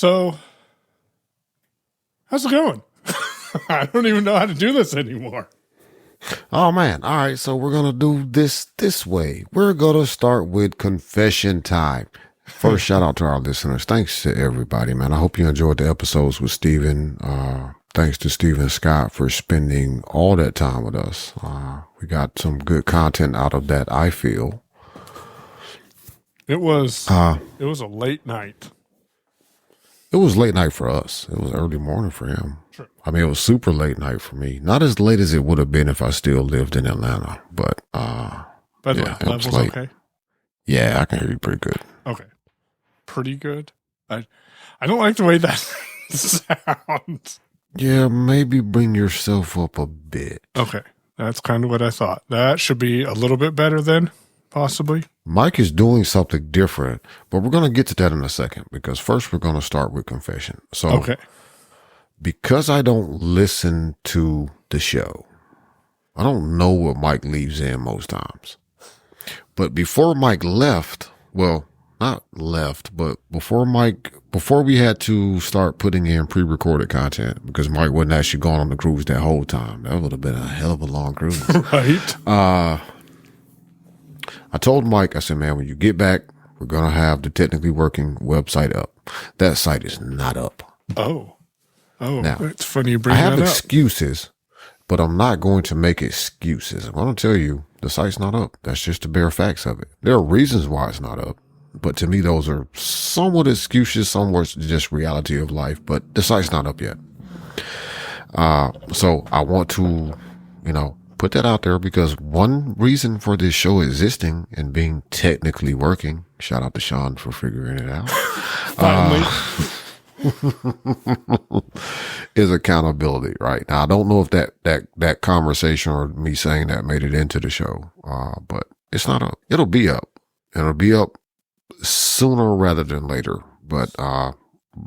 So, how's it going? I don't even know how to do this anymore. Oh man. All right. So we're going to do this way. We're going to start with confession time. First, shout out to our listeners. Thanks to everybody, man. I hope you enjoyed the episodes with Steven. Thanks to Steven Scott for spending all that time with us. We got some good content out of that, I feel. It was a late night. It was late night for us. It was early morning for him. Sure. I mean, it was super late night for me. Not as late as it would have been if I still lived in Atlanta, but By the way, it was levels late. okay? Yeah, I can hear you pretty good. Okay. Pretty good? I don't like the way that sounds. Yeah, maybe bring yourself up a bit. Okay. That's kind of what I thought. That should be a little bit better then, possibly. Mike is doing something different, but we're going to get to that in a second because first we're going to start with confession. So, Okay. because I don't listen to the show, I don't know what Mike leaves in most times. But before Mike left, well, not left, but before we had to start putting in pre-recorded content because Mike wasn't actually gone on the cruise that whole time. That would have been a hell of a long cruise. Right. I told Mike, I said, man, when you get back, we're going to have the technically working website up. That site is not up. Oh, Now, it's funny you bring I have that up. excuses, but I'm not going to make excuses. I'm going to tell you the site's not up. That's just the bare facts of it. There are reasons why it's not up, but to me, those are somewhat excuses, somewhat just reality of life, but the site's not up yet. So I want to, put that out there because one reason for this show existing and being technically working, shout out to Sean for figuring it out. Finally. Is accountability, right? Now, I don't know if that conversation or me saying that made it into the show, but it's not up. It'll be up. It'll be up sooner rather than later, but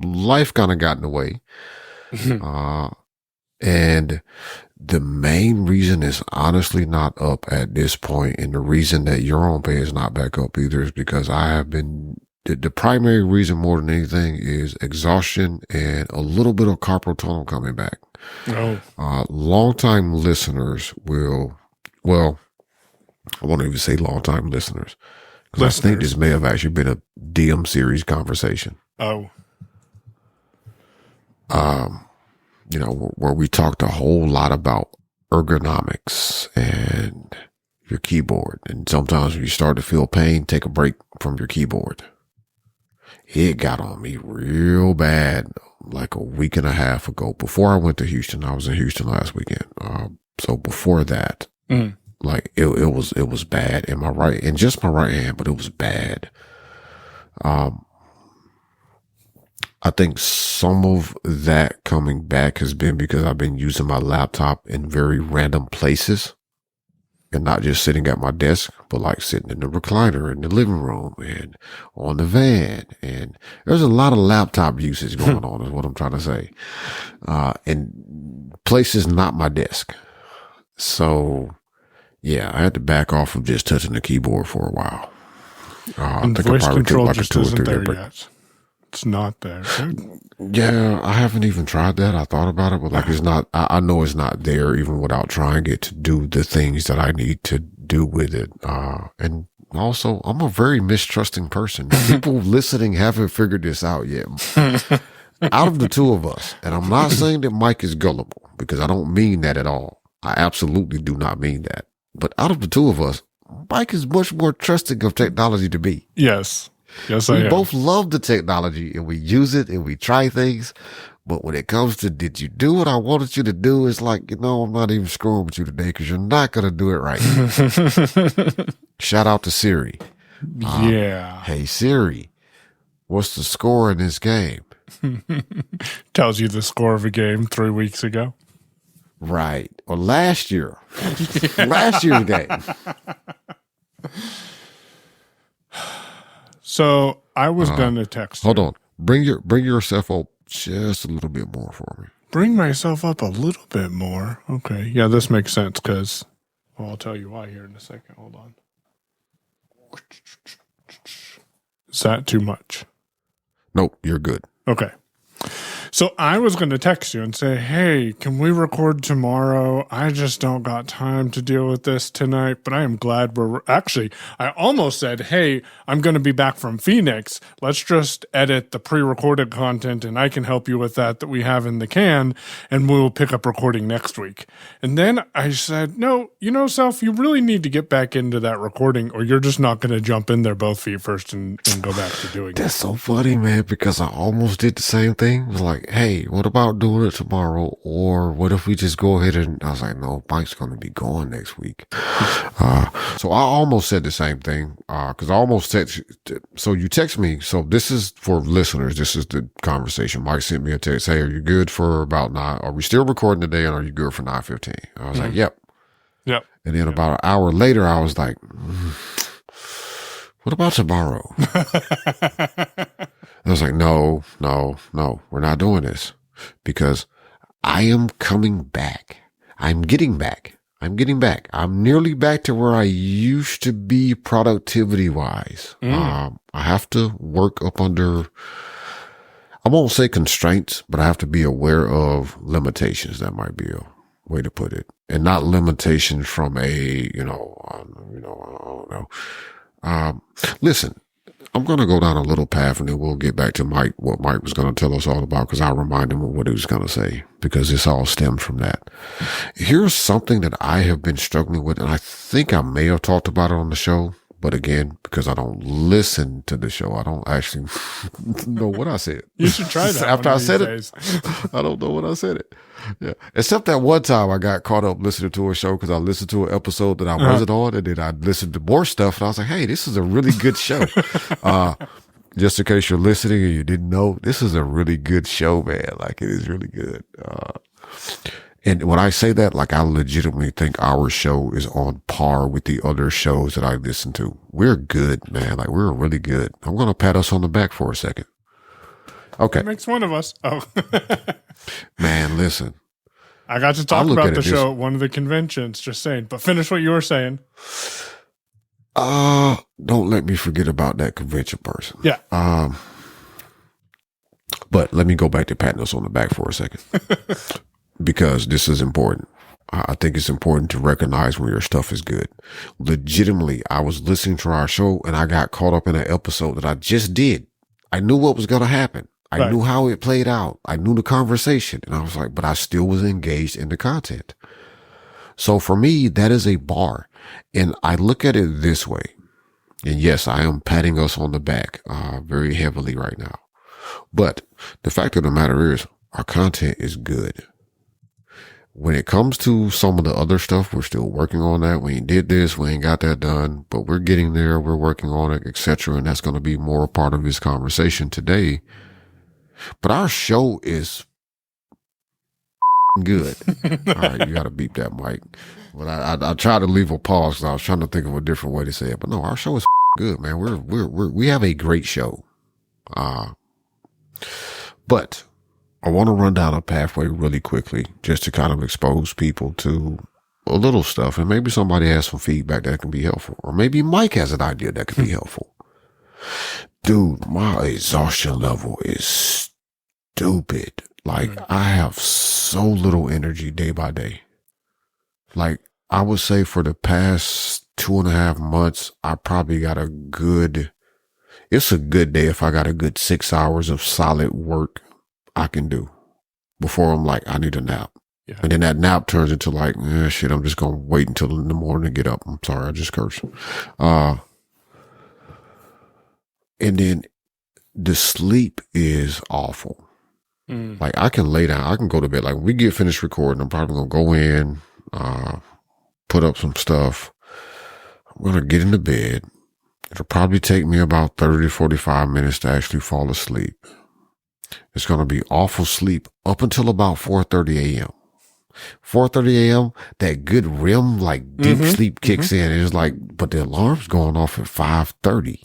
life kind of got in the way. And the main reason it's honestly not up at this point, and the reason that your own pay is not back up either, is because I have been, the primary reason more than anything is exhaustion and a little bit of carpal tunnel coming back. Oh. Longtime listeners will, well, I won't even say longtime listeners, because I think this may have actually been a DM series conversation. Oh. Where we talked a whole lot about ergonomics and your keyboard. And sometimes when you start to feel pain, take a break from your keyboard. It got on me real bad like a week and a half ago. Before I went to Houston, I was in Houston last weekend. So before that, like it was bad in my right, and just my right hand, but it was bad. I think some of that coming back has been because I've been using my laptop in very random places and not just sitting at my desk, but like sitting in the recliner in the living room and on the van. And there's a lot of laptop usage going on is what I'm trying to say. And places not my desk. So yeah, I had to back off of just touching the keyboard for a while. I And think I voice probably took control like a just 2 or isn't 3 there day break. yet. It's not there. Yeah, I haven't even tried that. I thought about it, but like it's not, I know it's not there even without trying it to do the things that I need to do with it. And also I'm a very mistrusting person. People listening haven't figured this out yet. Out of the two of us, and I'm not saying that Mike is gullible because I don't mean that at all. I absolutely do not mean that. But out of the two of us, Mike is much more trusting of technology to me. Yes. Yes, I We am. both love the technology and we use it and we try things. But when it comes to, did you do what I wanted you to do? It's like, I'm not even screwing with you today because you're not going to do it right. Shout out to Siri. Yeah. Hey, Siri, what's the score in this game? Tells you the score of a game 3 weeks ago. Right. Or last year. Last year's game. So I was gonna text. Hold on. Bring yourself up just a little bit more for me. Bring myself up a little bit more. Okay. Yeah, this makes sense because, well, I'll tell you why here in a second. Hold on. Is that too much? Nope, you're good. Okay. So I was going to text you and say, hey, can we record tomorrow? I just don't got time to deal with this tonight, but I am glad actually, I almost said, hey, I'm going to be back from Phoenix. Let's just edit the pre-recorded content and I can help you with that we have in the can, and we'll pick up recording next week. And then I said, no, Self, you really need to get back into that recording or you're just not going to jump in there both feet first and go back to doing it. That's so funny, man, because I almost did the same thing. It was like, hey, what about doing it tomorrow? Or what if we just go ahead and I was like, no, Mike's going to be gone next week. So I almost said the same thing. Cause I almost text, so you text me. So this is for listeners. This is the conversation. Mike sent me a text. Hey, are you good for about 9? Are we still recording today? And are you good for 9:15? I was like, yep. Yep. And then about an hour later, I was like, what about tomorrow? I was like, no, we're not doing this because I am coming back. I'm getting back. I'm nearly back to where I used to be productivity wise. I have to work up under, I won't say constraints, but I have to be aware of limitations. That might be a way to put it, and not limitations from I don't know. Listen, I'm going to go down a little path and then we'll get back to Mike, what Mike was going to tell us all about, because I'll remind him of what he was going to say, because this all stems from that. Here's something that I have been struggling with, and I think I may have talked about it on the show, but again, because I don't listen to the show, I don't actually know what I said. You should try that. After I said it, I don't know what I said it. Yeah. Except that one time I got caught up listening to a show because I listened to an episode that I wasn't on, and then I listened to more stuff and I was like, hey, this is a really good show. Just in case you're listening and you didn't know, this is a really good show, man. Like, it is really good. And when I say that, like, I legitimately think our show is on par with the other shows that I listen to. We're good, man. Like, we're really good. I'm going to pat us on the back for a second. Okay. That makes one of us. Oh. Man, listen. I got to talk about the show at one of the conventions, just saying. But finish what you were saying. Don't let me forget about that convention person. Yeah. But let me go back to patting us on the back for a second. Because this is important. I think it's important to recognize when your stuff is good. Legitimately, I was listening to our show and I got caught up in an episode that I just did. I knew what was going to happen. I knew how it played out. I knew the conversation. And I was like, but I still was engaged in the content. So for me, that is a bar. And I look at it this way. And yes, I am patting us on the back very heavily right now. But the fact of the matter is, our content is good. When it comes to some of the other stuff, we're still working on that. We ain't did this. We ain't got that done, but we're getting there. We're working on it, etc. And that's going to be more a part of this conversation today. But our show is good. All right, you got to beep that, Mike. But I tried to leave a pause because I was trying to think of a different way to say it. But no, our show is good, man. We have a great show. But I want to run down a pathway really quickly just to kind of expose people to a little stuff. And maybe somebody has some feedback that can be helpful. Or maybe Mike has an idea that can be helpful. Dude, my exhaustion level is stupid. Like, I have so little energy day by day. Like, I would say for the past 2.5 months, I probably got it's a good day if I got a good 6 hours of solid work I can do before I'm like, I need a nap. Yeah. And then that nap turns into like, shit, I'm just going to wait until in the morning to get up. I'm sorry, I just cursed. And then the sleep is awful. Like, I can lay down, I can go to bed. Like, when we get finished recording, I'm probably going to go in, put up some stuff. I'm going to get into bed. It'll probably take me about 30 to 45 minutes to actually fall asleep. It's going to be awful sleep up until about 4:30 a.m. 4:30 a.m., that good REM, like deep sleep kicks in. It's like, but the alarm's going off at 5:30.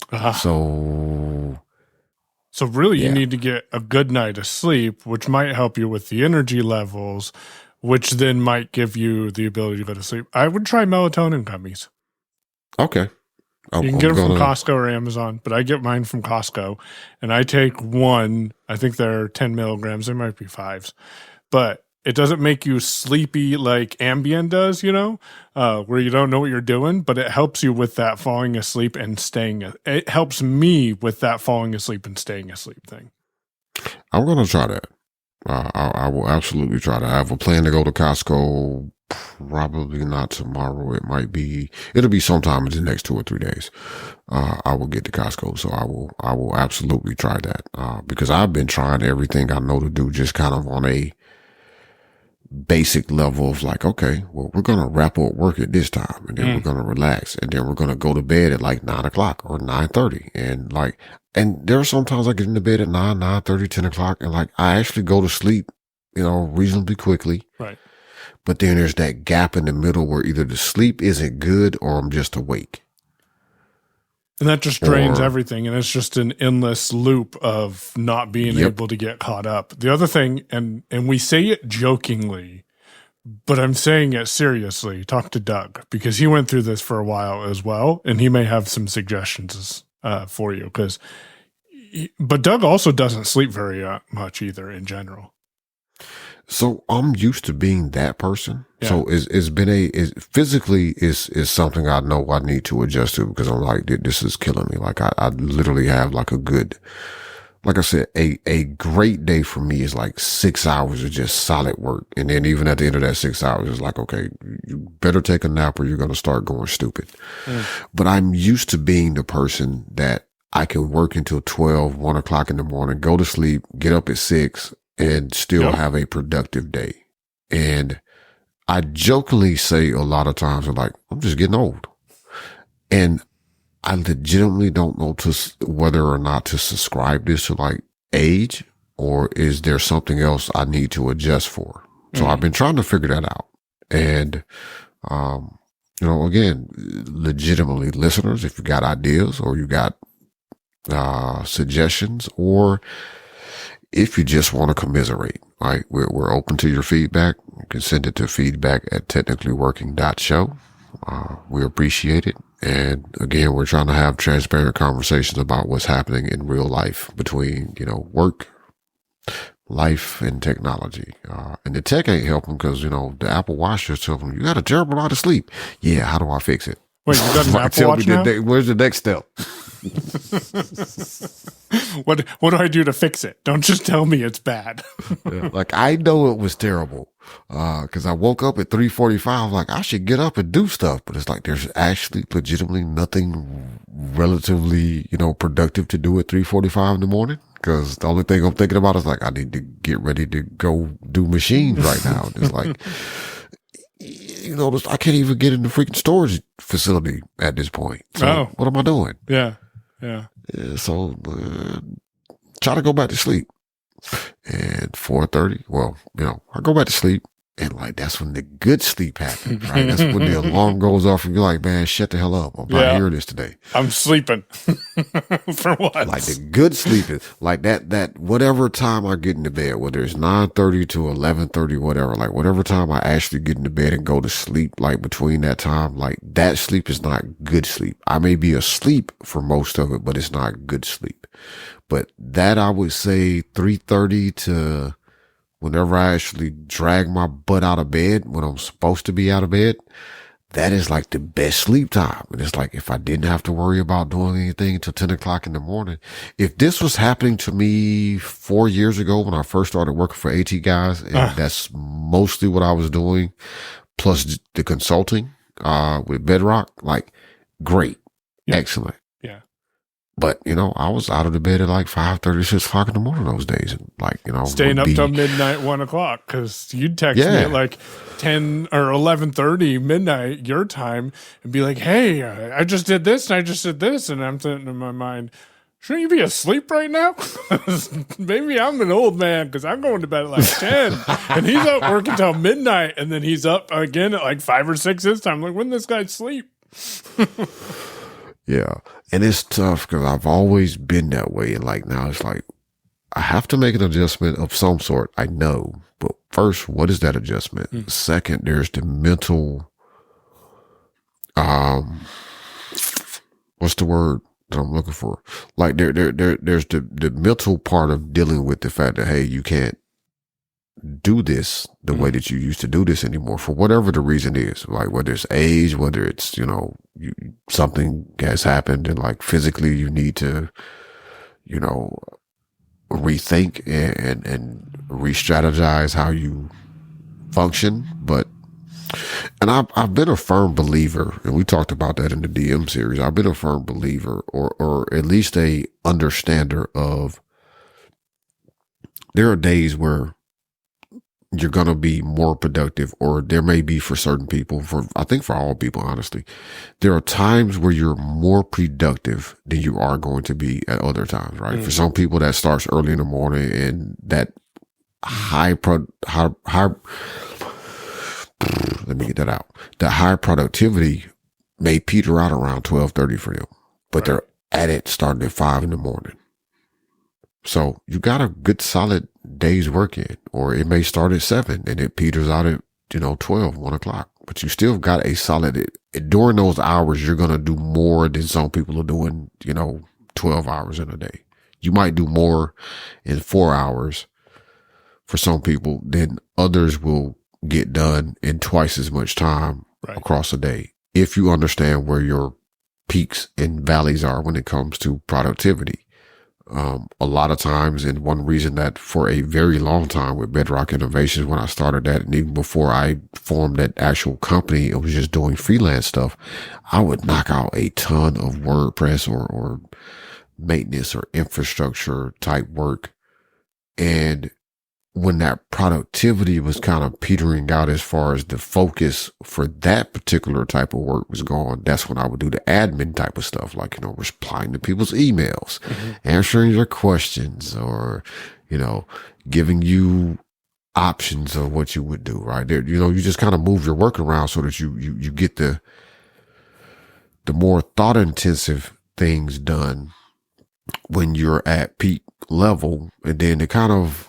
So really you need to get a good night of sleep, which might help you with the energy levels, which then might give you the ability to go to sleep. I would try melatonin gummies. Okay. I'm, You can I'm get them from gonna. Costco or Amazon, but I get mine from Costco, and I take one. I think they're 10 milligrams. They might be fives, but it doesn't make you sleepy like Ambien does, where you don't know what you're doing, but it helps you with that falling asleep and staying. It helps me with that falling asleep and staying asleep thing. I'm gonna try that. I will absolutely try that. I have a plan to go to Costco. Probably not tomorrow. It'll be sometime in the next 2 or 3 days. I will get to Costco. So I will absolutely try that. Because I've been trying everything I know to do just kind of on a basic level of like, okay, well, we're going to wrap up work at this time and then we're going to relax and then we're going to go to bed at like 9 o'clock or 9:30. And there are sometimes I get into bed at 9:30, 10 o'clock and like I actually go to sleep, reasonably quickly. Right. But then there's that gap in the middle where either the sleep isn't good or I'm just awake. And that just drains everything. And it's just an endless loop of not being able to get caught up. The other thing, and we say it jokingly, but I'm saying it seriously, talk to Doug, because he went through this for a while as well. And he may have some suggestions for you. But Doug also doesn't sleep very much either in general. So I'm used to being that person. Yeah. So physically is something I know I need to adjust to because I'm like, this is killing me. Like I literally have like like I said, a great day for me is like 6 hours of just solid work. And then even at the end of that 6 hours, it's like, okay, you better take a nap or you're going to start going stupid. But I'm used to being the person that I can work until 12, 1 o'clock in the morning, go to sleep, get up at 6 and still have a productive day. And I jokingly say a lot of times, I'm like, I'm just getting old. And I legitimately don't know whether or not to subscribe this to like age or is there something else I need to adjust for? So I've been trying to figure that out. And, again, legitimately listeners, if you got ideas or you got, suggestions or if you just want to commiserate, right? We're open to your feedback. You can send it to feedback@technicallyworking.show. We appreciate it. And again, we're trying to have transparent conversations about what's happening in real life between, work, life, and technology. And the tech ain't helping because, the Apple Watch just told them, you got a terrible lot of sleep. Yeah. How do I fix it? Wait, you got an Apple Watch now? Where's the next step? What do I do to fix it? Don't just tell me it's bad. Like I know it was terrible because I woke up at 3:45. Like I should get up and do stuff, but it's like there's actually legitimately nothing relatively productive to do at 3:45 in the morning. Because the only thing I'm thinking about is like I need to get ready to go do machines right now. It's like I can't even get in the freaking storage facility at this point. So what am I doing? Yeah. So try to go back to sleep. And 4:30, I go back to sleep. And like, that's when the good sleep happens, right? That's when the alarm goes off and you're like, man, shut the hell up. I'm not hearing this today. I'm sleeping. For what? Like the good sleep is like that whatever time I get into bed, whether it's 9:30 to 11:30, whatever, like whatever time I actually get into bed and go to sleep, like between that time, like that sleep is not good sleep. I may be asleep for most of it, but it's not good sleep. But that I would say 3:30 to whenever I actually drag my butt out of bed when I'm supposed to be out of bed, that is like the best sleep time. And it's like, if I didn't have to worry about doing anything until 10 o'clock in the morning, if this was happening to me 4 years ago when I first started working for AT guys, and that's mostly what I was doing, plus the consulting, with Bedrock, like great, excellent. Yeah. But, I was out of the bed at like 5:30, 6 o'clock in the morning those days. And like, staying up till midnight, 1 o'clock. Cause you'd text me at like 10 or 11:30 midnight your time and be like, hey, I just did this and I just did this. And I'm thinking in my mind, shouldn't you be asleep right now? Maybe I'm an old man because I'm going to bed at like 10 and he's up working till midnight. And then he's up again at like 5 or 6 this time. Like, when this guy sleep? Yeah. And it's tough because I've always been that way. And like now it's like, I have to make an adjustment of some sort. I know. But first, what is that adjustment? Second, there's the mental, what's the word that I'm looking for? Like there's the mental part of dealing with the fact that, hey, you can't do this the way that you used to do this anymore for whatever the reason is, like whether it's age, whether it's, something has happened and like physically you need to, you know, rethink and re-strategize how you function. And I've been a firm believer, and we talked about that in the DM series. I've been a firm believer, or at least a understander of, there are days where you're going to be more productive, or there may be for certain people, I think for all people, honestly, there are times where you're more productive than you are going to be at other times, right? For some people that starts early in the morning, and that let me get that out. The high productivity may peter out around 12:30 for them, but they're at it starting at 5 in the morning. So you got a good solid day's work in, or it may start at 7 and it peters out at, 12, 1 o'clock, but you still got a solid, during those hours, you're going to do more than some people are doing, 12 hours in a day. You might do more in 4 hours for some people than others will get done in twice as much time across a day, if you understand where your peaks and valleys are when it comes to productivity. A lot of times, and one reason that for a very long time with Bedrock Innovations, when I started that, and even before I formed that actual company, it was just doing freelance stuff. I would knock out a ton of WordPress or maintenance or infrastructure type work. And when that productivity was kind of petering out as far as the focus for that particular type of work was gone, that's when I would do the admin type of stuff, like, replying to people's emails, answering your questions, or, giving you options of what you would do, right? There, you just kind of move your work around so that you get the more thought intensive things done when you're at peak level, and then to kind of,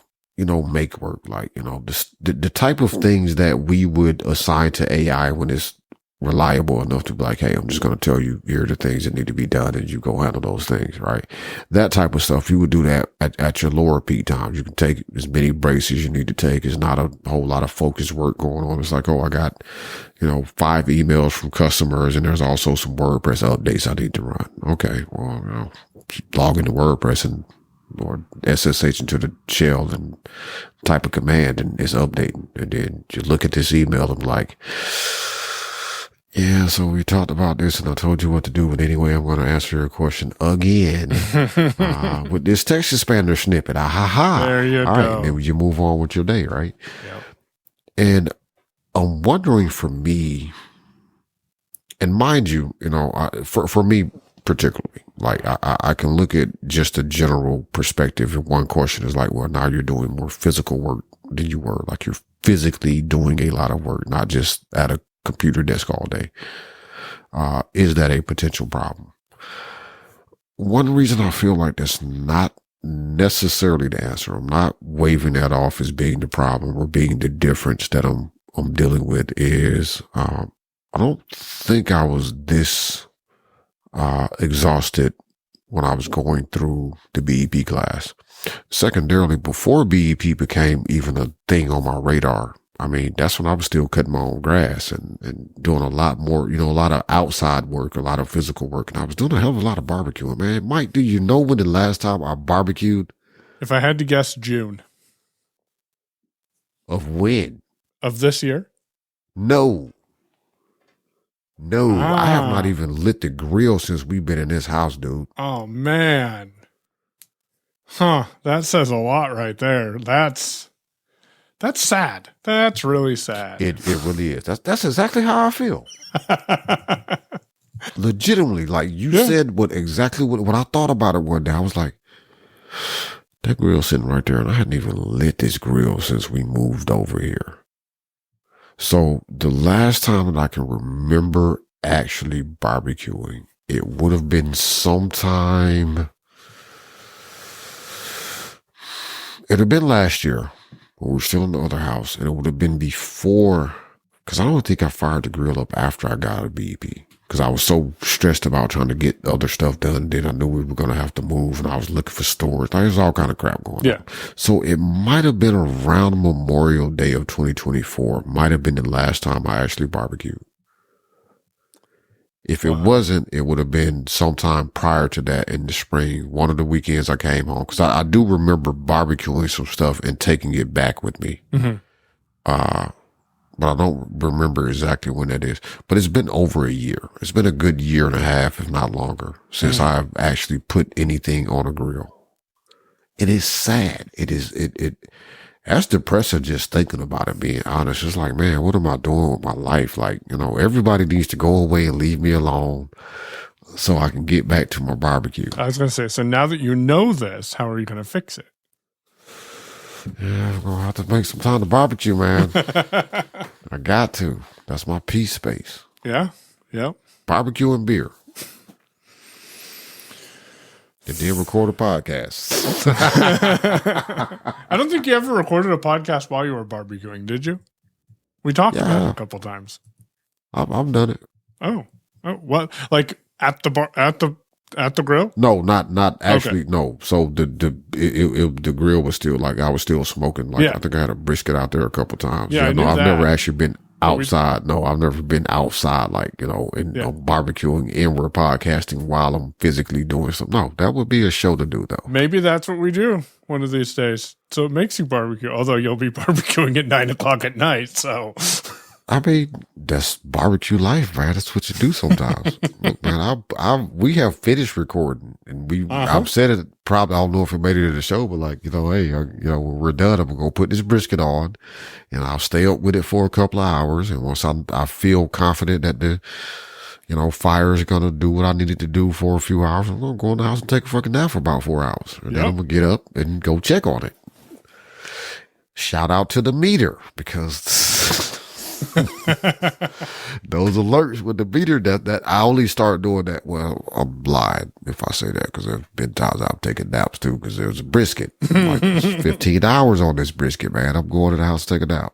make work, like, the type of things that we would assign to AI when it's reliable enough to be like, hey, I'm just going to tell you, here are the things that need to be done, and you go handle those things, right? That type of stuff, you would do that at your lower peak times. You can take as many breaks as you need to take. It's not a whole lot of focused work going on. It's like, oh, I got, 5 emails from customers, and there's also some WordPress updates I need to run. Okay, well, log into WordPress and or SSH into the shell and type a command, and it's updating. And then you look at this email, I'm like, yeah, so we talked about this and I told you what to do, but anyway, I'm going to answer your question again with this text expander snippet. There you All go. right, then you move on with your day, right? Yep. And I'm wondering, for me, and mind you, for me particularly, like I can look at just a general perspective. And one question is like, well, now you're doing more physical work than you were. Like, you're physically doing a lot of work, not just at a computer desk all day. Is that a potential problem? One reason I feel like that's not necessarily the answer. I'm not waving that off as being the problem or being the difference that I'm dealing with is, I don't think I was this exhausted when I was going through the BEP class. Secondarily, before BEP became even a thing on my radar, I mean, that's when I was still cutting my own grass and doing a lot more, a lot of outside work, a lot of physical work. And I was doing a hell of a lot of barbecuing, man. Mike, do you know when the last time I barbecued? If I had to guess, June. Of when? Of this year? No, I have not even lit the grill since we've been in this house, dude. Oh, man. Huh. That says a lot right there. That's sad. That's really sad. It really is. That's exactly how I feel. Legitimately, like you said, when I thought about it one day, I was like, that grill's sitting right there, and I hadn't even lit this grill since we moved over here. So the last time that I can remember actually barbecuing, it would have been sometime. It'd have been last year. We were still in the other house, and it would have been before, because I don't think I fired the grill up after I got out of BEP. because I was so stressed about trying to get other stuff done. Then I knew we were going to have to move, and I was looking for storage. There's all kind of crap going on. So it might have been around Memorial Day of 2024. Might have been the last time I actually barbecued. If it wasn't, it would have been sometime prior to that in the spring. One of the weekends I came home, because I do remember barbecuing some stuff and taking it back with me. But I don't remember exactly when that is. But it's been over a year. It's been a good year and a half, if not longer, since I've actually put anything on a grill. It is sad. That's depressing just thinking about it, being honest. It's like, man, what am I doing with my life? Like, everybody needs to go away and leave me alone so I can get back to my barbecue. I was going to say, so now that you know this, how are you going to fix it? Yeah, I'm going to have to make some time to barbecue, man. I got to. That's my peace space. Yeah. Yep. Barbecue and beer. And then record a podcast. I don't think you ever recorded a podcast while you were barbecuing, did you? We talked about it a couple times. I've done it. Oh, what? Like at the grill? No, not actually. Okay. No. So the grill was still like, I was still smoking. Like I think I had a brisket out there a couple times. Yeah, no, I've never actually been outside. No, I've never been outside, like, barbecuing and we're podcasting while I'm physically doing something. No, that would be a show to do, though. Maybe that's what we do one of these days. So it makes you barbecue, although you'll be barbecuing at 9:00 at night. So, I mean, that's barbecue life, man. That's what you do sometimes. Look, man, we have finished recording, and I've said it. Probably, I don't know if it made it to the show, but like, hey, when we're done, I'm gonna put this brisket on, and I'll stay up with it for a couple of hours. And once I feel confident that the fire is gonna do what I needed to do for a few hours, I'm gonna go in the house and take a fucking nap for about 4 hours, and then I'm gonna get up and go check on it. Shout out to the meter, because those alerts with the meter, that I only start doing that. Well, I'm lying if I say that, because there's been times I've taken naps too, because there's a brisket. Like, 15 hours on this brisket, man. I'm going to the house to take a nap.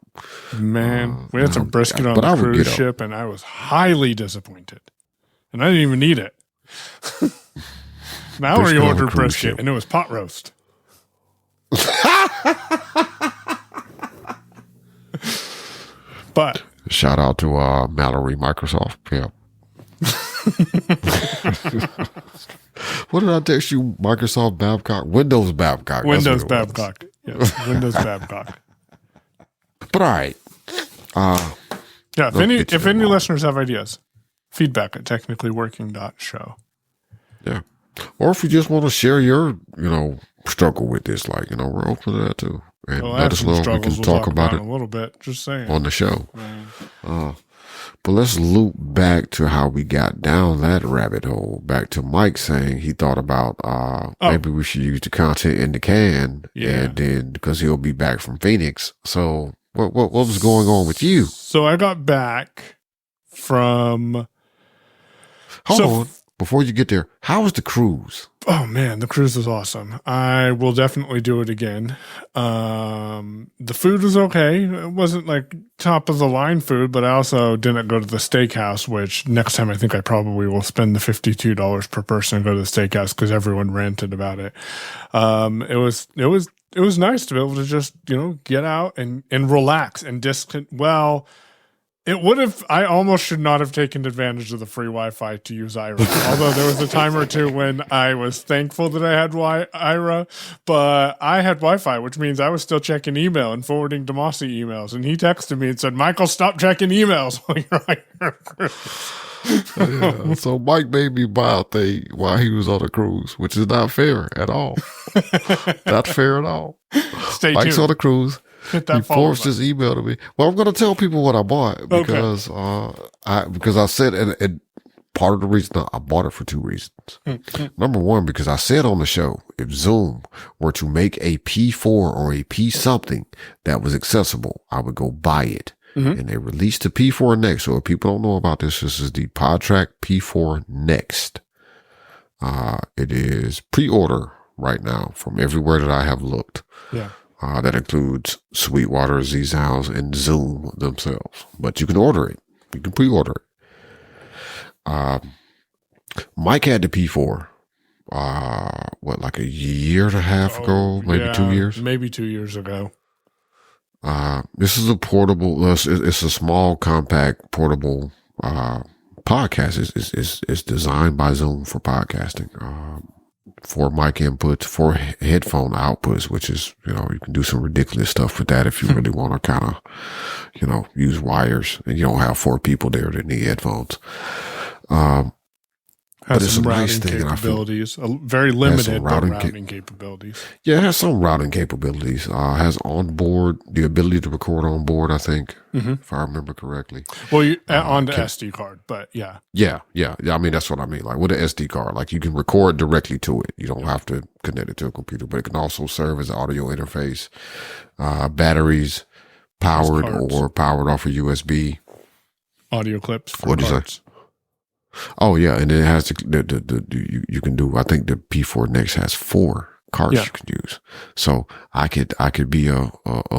Man, we had some brisket on the cruise ship, and I was highly disappointed. And I didn't even eat it. Mallory ordered brisket, and it was pot roast. But shout out to Mallory Microsoft. Yeah. What did I text you? Microsoft Babcock? Windows Babcock. Windows Babcock. Yes, Windows Babcock. But all right. If any listeners have ideas, feedback at technicallyworking.show. Yeah. Or if you just want to share your, struggle with this, like, we're open to that too. And let us know if we can talk about it a little bit. Just saying. On the show. But let's loop back to how we got down that rabbit hole. Back to Mike saying he thought about maybe we should use the content in the can. Yeah. And then because he'll be back from Phoenix. So what was going on with you? So I got back from. Hold on. Before you get there, how was the cruise? Oh, man, the cruise was awesome. I will definitely do it again. The food was okay. It wasn't like top of the line food, but I also didn't go to the steakhouse, which next time I think I probably will spend the $52 per person and go to the steakhouse because everyone ranted about it. It was nice to be able to just, get out and relax and I almost should not have taken advantage of the free Wi-Fi to use Ira. Although there was a time or two when I was thankful that I had Ira, but I had Wi-Fi, which means I was still checking email and forwarding Damashe emails. And he texted me and said, "Michael, stop checking emails while you're on your cruise." So Mike made me buy a thing while he was on a cruise, which is not fair at all. Not fair at all. Stay Mike's tuned. On a cruise. He forced his email to me. Well, I'm going to tell people what I bought because I said, and part of the reason I bought it for two reasons. Number one, because I said on the show, if Zoom were to make a P4 or a P something that was accessible, I would go buy it. And they released the P4 Next. So if people don't know about this, this is the PodTrack P4 Next. It is pre-order right now from everywhere that I have looked. Yeah. That includes Sweetwater, Z-Sounds, and Zoom themselves. But you can order it. You can pre-order it. Mike had the P4. Like a year and a half ago, maybe 2 years? Maybe 2 years ago. This is a portable, it's a small, compact, portable, podcast. It's designed by Zoom for podcasting. 4 mic inputs, 4 headphone outputs, which is, you can do some ridiculous stuff with that if you really want to kind of, use wires and you don't have 4 people there that need headphones. Has but it's some a routing nice thing, capabilities. Very limited routing capabilities. Yeah, it has some routing capabilities. Has onboard, the ability to record on board, I think, if I remember correctly. Well, on the SD card, but yeah. Yeah. I mean, that's what I mean. Like with an SD card, like you can record directly to it. You don't have to connect it to a computer, but it can also serve as an audio interface. Batteries powered or powered off a USB. Audio clips for What'd you say? Oh yeah, and then it has you can do. I think the P4 Next has 4 cards you can use. So I could be a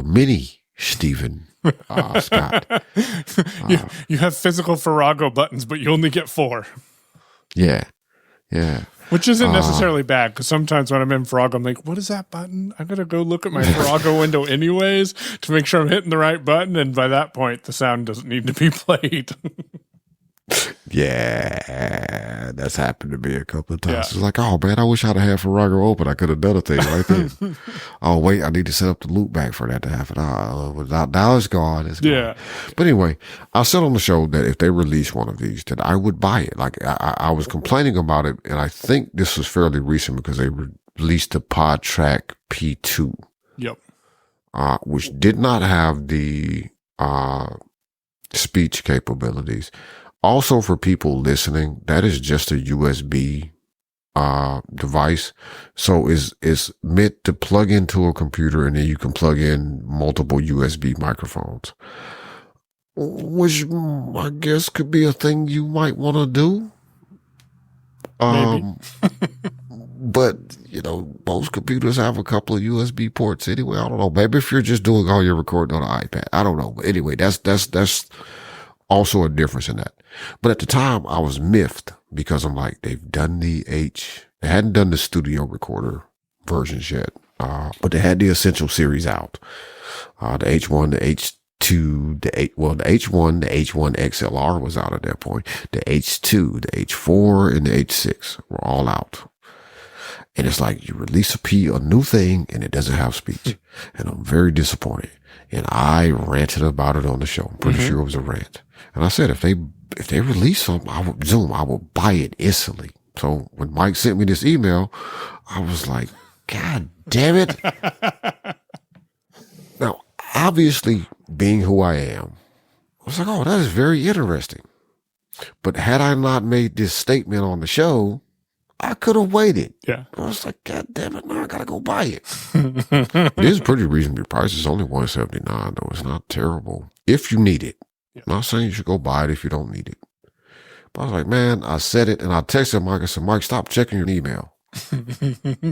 mini Steven Scott. You have physical Farrago buttons, but you only get 4. Yeah. Which isn't necessarily bad, because sometimes when I'm in Farrago, I'm like, what is that button? I'm going to go look at my Farrago window anyways to make sure I'm hitting the right button. And by that point, the sound doesn't need to be played. Yeah, that's happened to me a couple of times. Yeah. It's like, oh man, I wish I'd have had Farrago open. I could have done a thing right then. Oh wait, I need to set up the loop back for that to happen. Now it's gone. It's gone. But anyway, I said on the show that if they release one of these, that I would buy it. Like I was complaining about it, and I think this was fairly recent because they released the PodTrack P2. Yep. Which did not have the speech capabilities. Also, for people listening, that is just a USB device. So it's meant to plug into a computer, and then you can plug in multiple USB microphones, which I guess could be a thing you might want to do. Maybe. But most computers have a couple of USB ports anyway. I don't know. Maybe if you're just doing all your recording on an iPad, I don't know. But anyway, that's also a difference in that. But at the time, I was miffed because I'm like, they hadn't done the studio recorder versions yet, but they had the Essential series out. The H1, the H2, the H1, the H1 XLR was out at that point. The H2, the H4, and the H6 were all out. And it's like, you release a new thing and it doesn't have speech. And I'm very disappointed. And I ranted about it on the show. I'm pretty sure it was a rant. And I said, if they release something, I will buy it instantly. So when Mike sent me this email, I was like, God damn it. Now, obviously, being who I am, I was like, oh, that is very interesting. But had I not made this statement on the show, I could have waited. Yeah. I was like, God damn it, now I gotta go buy it. It is pretty reasonably priced. It's only $179 though. It's not terrible if you need it. Yeah. I'm not saying you should go buy it if you don't need it. But I was like, man, I said it, and I texted Mike. I said, Mike, stop checking your email.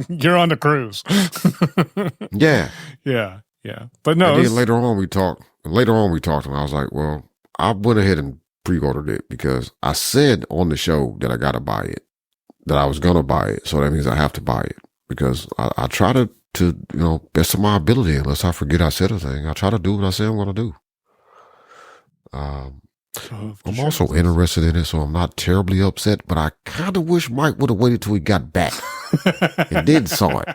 You're on the cruise. Yeah. But no. And then later on we talked, and I was like, well, I went ahead and pre-ordered it because I said on the show that I gotta buy it, that I was gonna buy it. So that means I have to buy it because I try to best of my ability, unless I forget I said a thing, I try to do what I say I'm gonna do. I'm also interested in it, so I'm not terribly upset, but I kind of wish Mike would have waited till he got back and then saw it.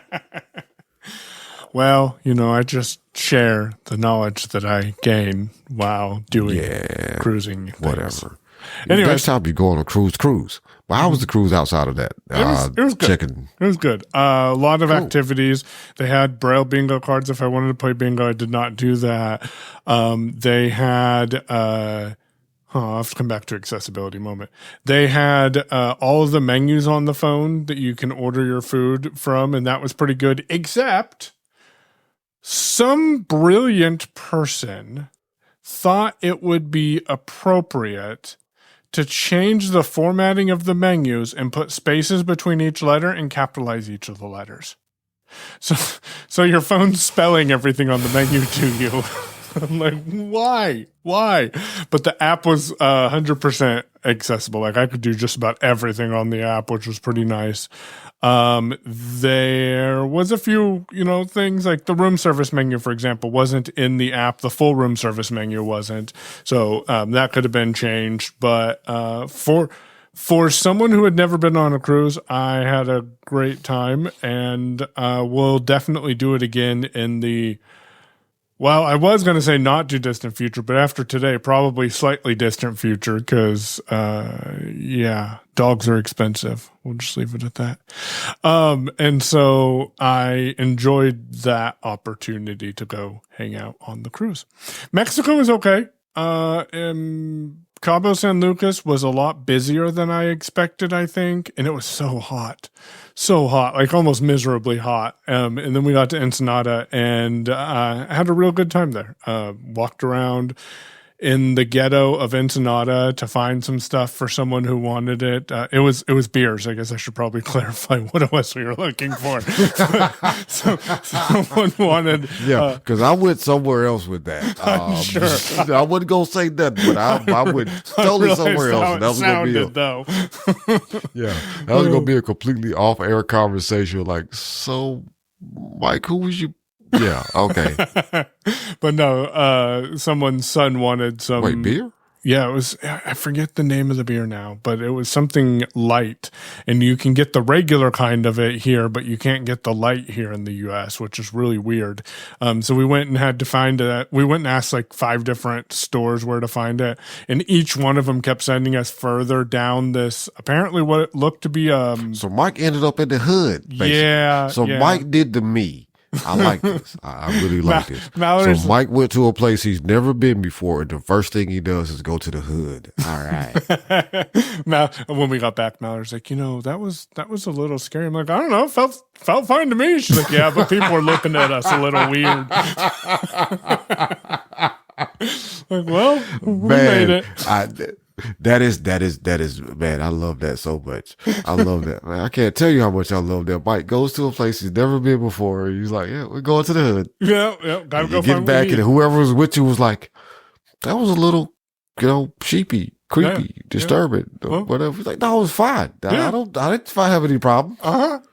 Well, I just share the knowledge that I gain while doing cruising things. Whatever. Anyway, next time you go on a cruise. Well, how was the cruise outside of that? It was good. It was good. A lot of activities. They had Braille bingo cards. If I wanted to play bingo, I did not do that. They had, I'll have to come back to accessibility moment. They had all of the menus on the phone that you can order your food from, and that was pretty good, except some brilliant person thought it would be appropriate to change the formatting of the menus and put spaces between each letter and capitalize each of the letters. So your phone's spelling everything on the menu to you. I'm like, why? But the app was 100% accessible. Like I could do just about everything on the app, which was pretty nice. There was a few, things like the room service menu, for example, wasn't in the app. The full room service menu wasn't. So that could have been changed. But for someone who had never been on a cruise, I had a great time, and we'll definitely do it again in the, well, I was going to say not too distant future, but after today, probably slightly distant future because, dogs are expensive. We'll just leave it at that. And so I enjoyed that opportunity to go hang out on the cruise. Mexico was okay. Cabo San Lucas was a lot busier than I expected, I think. And it was so hot, like almost miserably hot. And then we got to Ensenada and I had a real good time there. Walked around in the ghetto of Ensenada to find some stuff for someone who wanted it. It was beers. I guess I should probably clarify what it was we were looking for. So someone wanted. Yeah, because I went somewhere else with that. Sure. I wasn't gonna say that, but I went totally somewhere else. That was sounded, though. Yeah, that was gonna be a completely off-air conversation. Like, so, Mike, who was you? Yeah, okay. But no, someone's son wanted some. Wait, beer? Yeah, it was, I forget the name of the beer now, but it was something light. And you can get the regular kind of it here, but you can't get the light here in the US, which is really weird. So we went and had to find it. We went and asked like 5 different stores where to find it. And each one of them kept sending us further down this, apparently what it looked to be. So Mike ended up in the hood, basically. Yeah. So yeah. Mike did the me. I like this. I really like this. Mallory's, so Mike went to a place he's never been before, and the first thing he does is go to the hood. All right. When we got back, Mallory's like, that was a little scary. I'm like, I don't know, felt fine to me. She's like, yeah, but people were looking at us a little weird. Like, well, we made it. That is, man, I love that so much. I love that, man. I can't tell you how much I love that. Mike goes to a place he's never been before. He's like, yeah, we're going to the hood. Yeah. Gotta go get back, and whoever was with you was like, that was a little, sheepy, creepy, disturbing, whatever. He's like, no, it was fine. I didn't have any problem.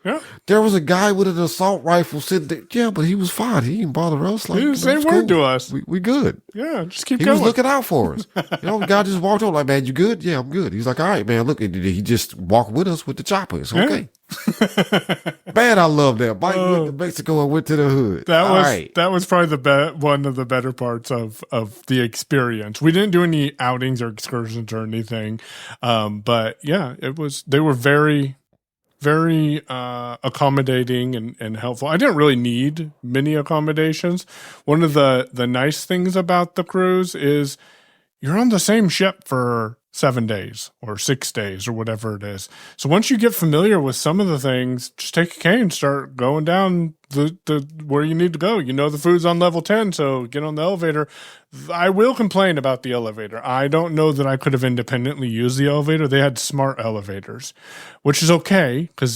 Yeah. There was a guy with an assault rifle sitting there. Yeah, but he was fine. He didn't bother us. Like, he didn't say a word to us. We good. Yeah, just keep going. He was looking out for us. The guy just walked over like, man, you good? Yeah, I'm good. He's like, all right, man, look. He just walked with us with the chopper. It's okay. Man, I love that. Mike went to Mexico and went to the hood. That was probably one of the better parts of the experience. We didn't do any outings or excursions or anything, but yeah, they were very, very accommodating and helpful. I didn't really need many accommodations. One of the nice things about the cruise is you're on the same ship for 7 days or 6 days or whatever it is. So once you get familiar with some of the things, just take a cane, start going down the where you need to go. The food's on level 10, so get on the elevator. I will complain about the elevator. I don't know that I could have independently used the elevator. They had smart elevators, which is okay because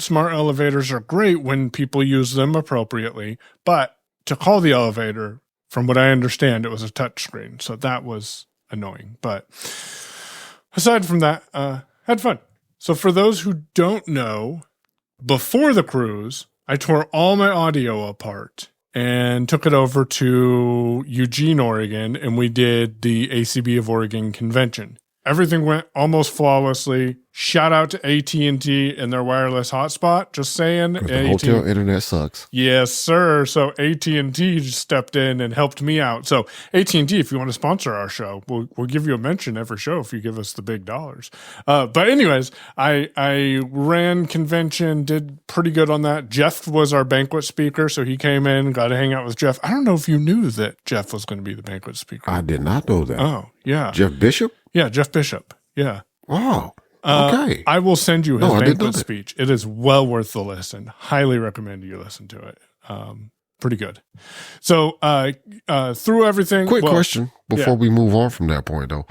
smart elevators are great when people use them appropriately. But to call the elevator, from what I understand, it was a touchscreen, so that was annoying. But aside from that, had fun. So for those who don't know, before the cruise, I tore all my audio apart and took it over to Eugene, Oregon, and we did the ACB of Oregon convention. Everything went almost flawlessly. Shout out to AT&T and their wireless hotspot. Just saying. The hotel internet sucks. Yes, sir. So AT&T just stepped in and helped me out. So AT&T, if you want to sponsor our show, we'll give you a mention every show if you give us the big dollars. But anyways, I ran convention, did pretty good on that. Jeff was our banquet speaker, so he came in, got to hang out with Jeff. I don't know if you knew that Jeff was going to be the banquet speaker. I did not know that. Oh, yeah. Jeff Bishop? Yeah, Jeff Bishop. Yeah. Wow. Okay. I will send you his banquet speech. It is well worth the listen. Highly recommend you listen to it. Pretty good. So through everything. Quick question before we move on from that point, though.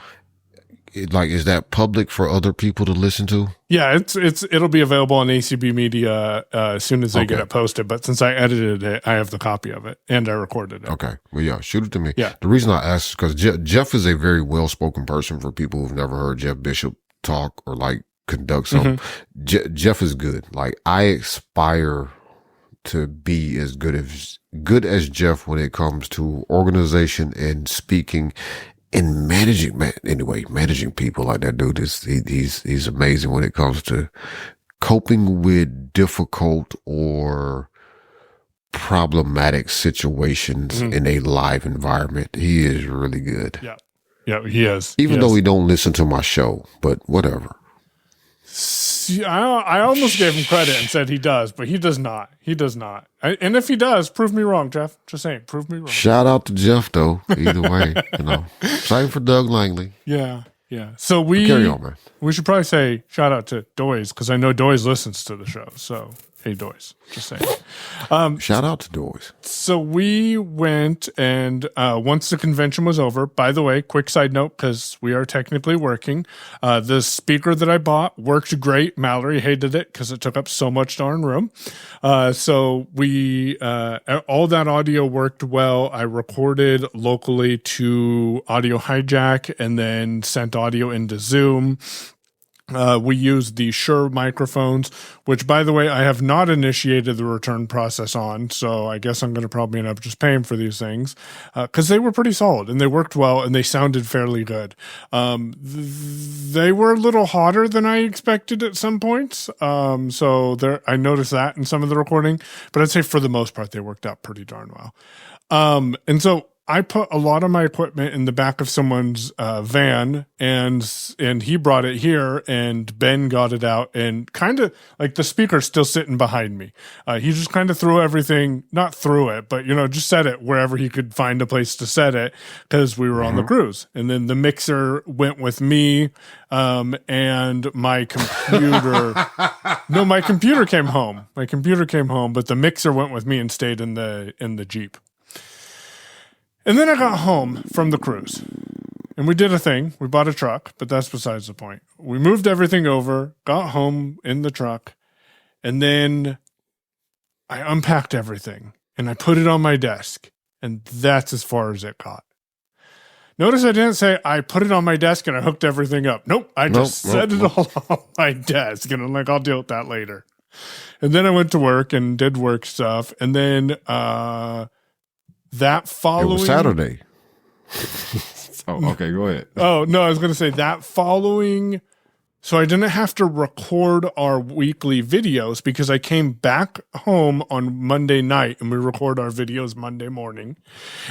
is that public for other people to listen to? Yeah, it'll be available on ACB Media as soon as they get it posted. But since I edited it, I have the copy of it and I recorded it. Okay. Well, yeah, shoot it to me. Yeah. The reason I asked is because Jeff is a very well-spoken person for people who've never heard Jeff Bishop talk or like conduct something. Jeff is good. Like I aspire to be as good as Jeff when it comes to organization and speaking and managing people like that dude. He's amazing when it comes to coping with difficult or problematic situations in a live environment. He is really good. Yeah. Yeah, he is. Even though he don't listen to my show, but whatever. See, I almost gave him credit and said he does, but he does not. He does not. And if he does, prove me wrong, Jeff. Just saying, prove me wrong. Shout out to Jeff, though. Either way, Same for Doug Langley. Yeah, yeah. So carry on, man. We should probably say shout out to Doyes because I know Doyes listens to the show. So hey, Doyes, just saying. Shout out to Doyes. So we went and once the convention was over, by the way, quick side note, because we are technically working, the speaker that I bought worked great. Mallory hated it because it took up so much darn room. So we, all that audio worked well. I recorded locally to Audio Hijack and then sent audio into Zoom. We used the Shure microphones, which, by the way, I have not initiated the return process on, so I guess I'm going to probably end up just paying for these things because they were pretty solid and they worked well and they sounded fairly good. They were a little hotter than I expected at some points, so I noticed that in some of the recording, but I'd say for the most part they worked out pretty darn well. And so I put a lot of my equipment in the back of someone's van, and he brought it here, and Ben got it out, and kind of like the speaker's still sitting behind me. He just kind of threw everything, not threw it, but just set it wherever he could find a place to set it because we were on the cruise. And then the mixer went with me, and my computer. No, my computer came home. But the mixer went with me and stayed in the Jeep. And then I got home from the cruise and we did a thing. We bought a truck, but that's besides the point. We moved everything over, got home in the truck, and then I unpacked everything and I put it on my desk, and that's as far as it got. Notice I didn't say I put it on my desk and I hooked everything up. Nope. I just set it all on my desk and I'm like, I'll deal with that later. And then I went to work and did work stuff. And then, that following... It was Saturday. Oh, okay, go ahead. Oh, no, I was going to say that following... So I didn't have to record our weekly videos because I came back home on Monday night and we record our videos Monday morning.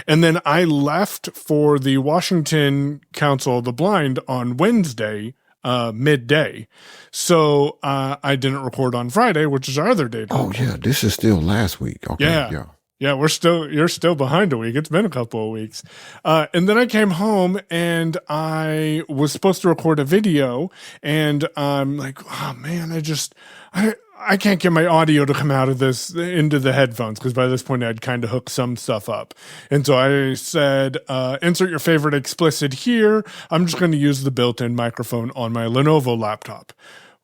And then I left for the Washington Council of the Blind on Wednesday, midday. So I didn't record on Friday, which is our other day. Oh, yeah, this is still last week. Okay, yeah. Yeah, you're still behind a week. It's been a couple of weeks. And then I came home and I was supposed to record a video and I'm like, oh man, I can't get my audio to come out of this into the headphones because by this point I'd kind of hooked some stuff up. And so I said, insert your favorite explicit here. I'm just going to use the built-in microphone on my Lenovo laptop.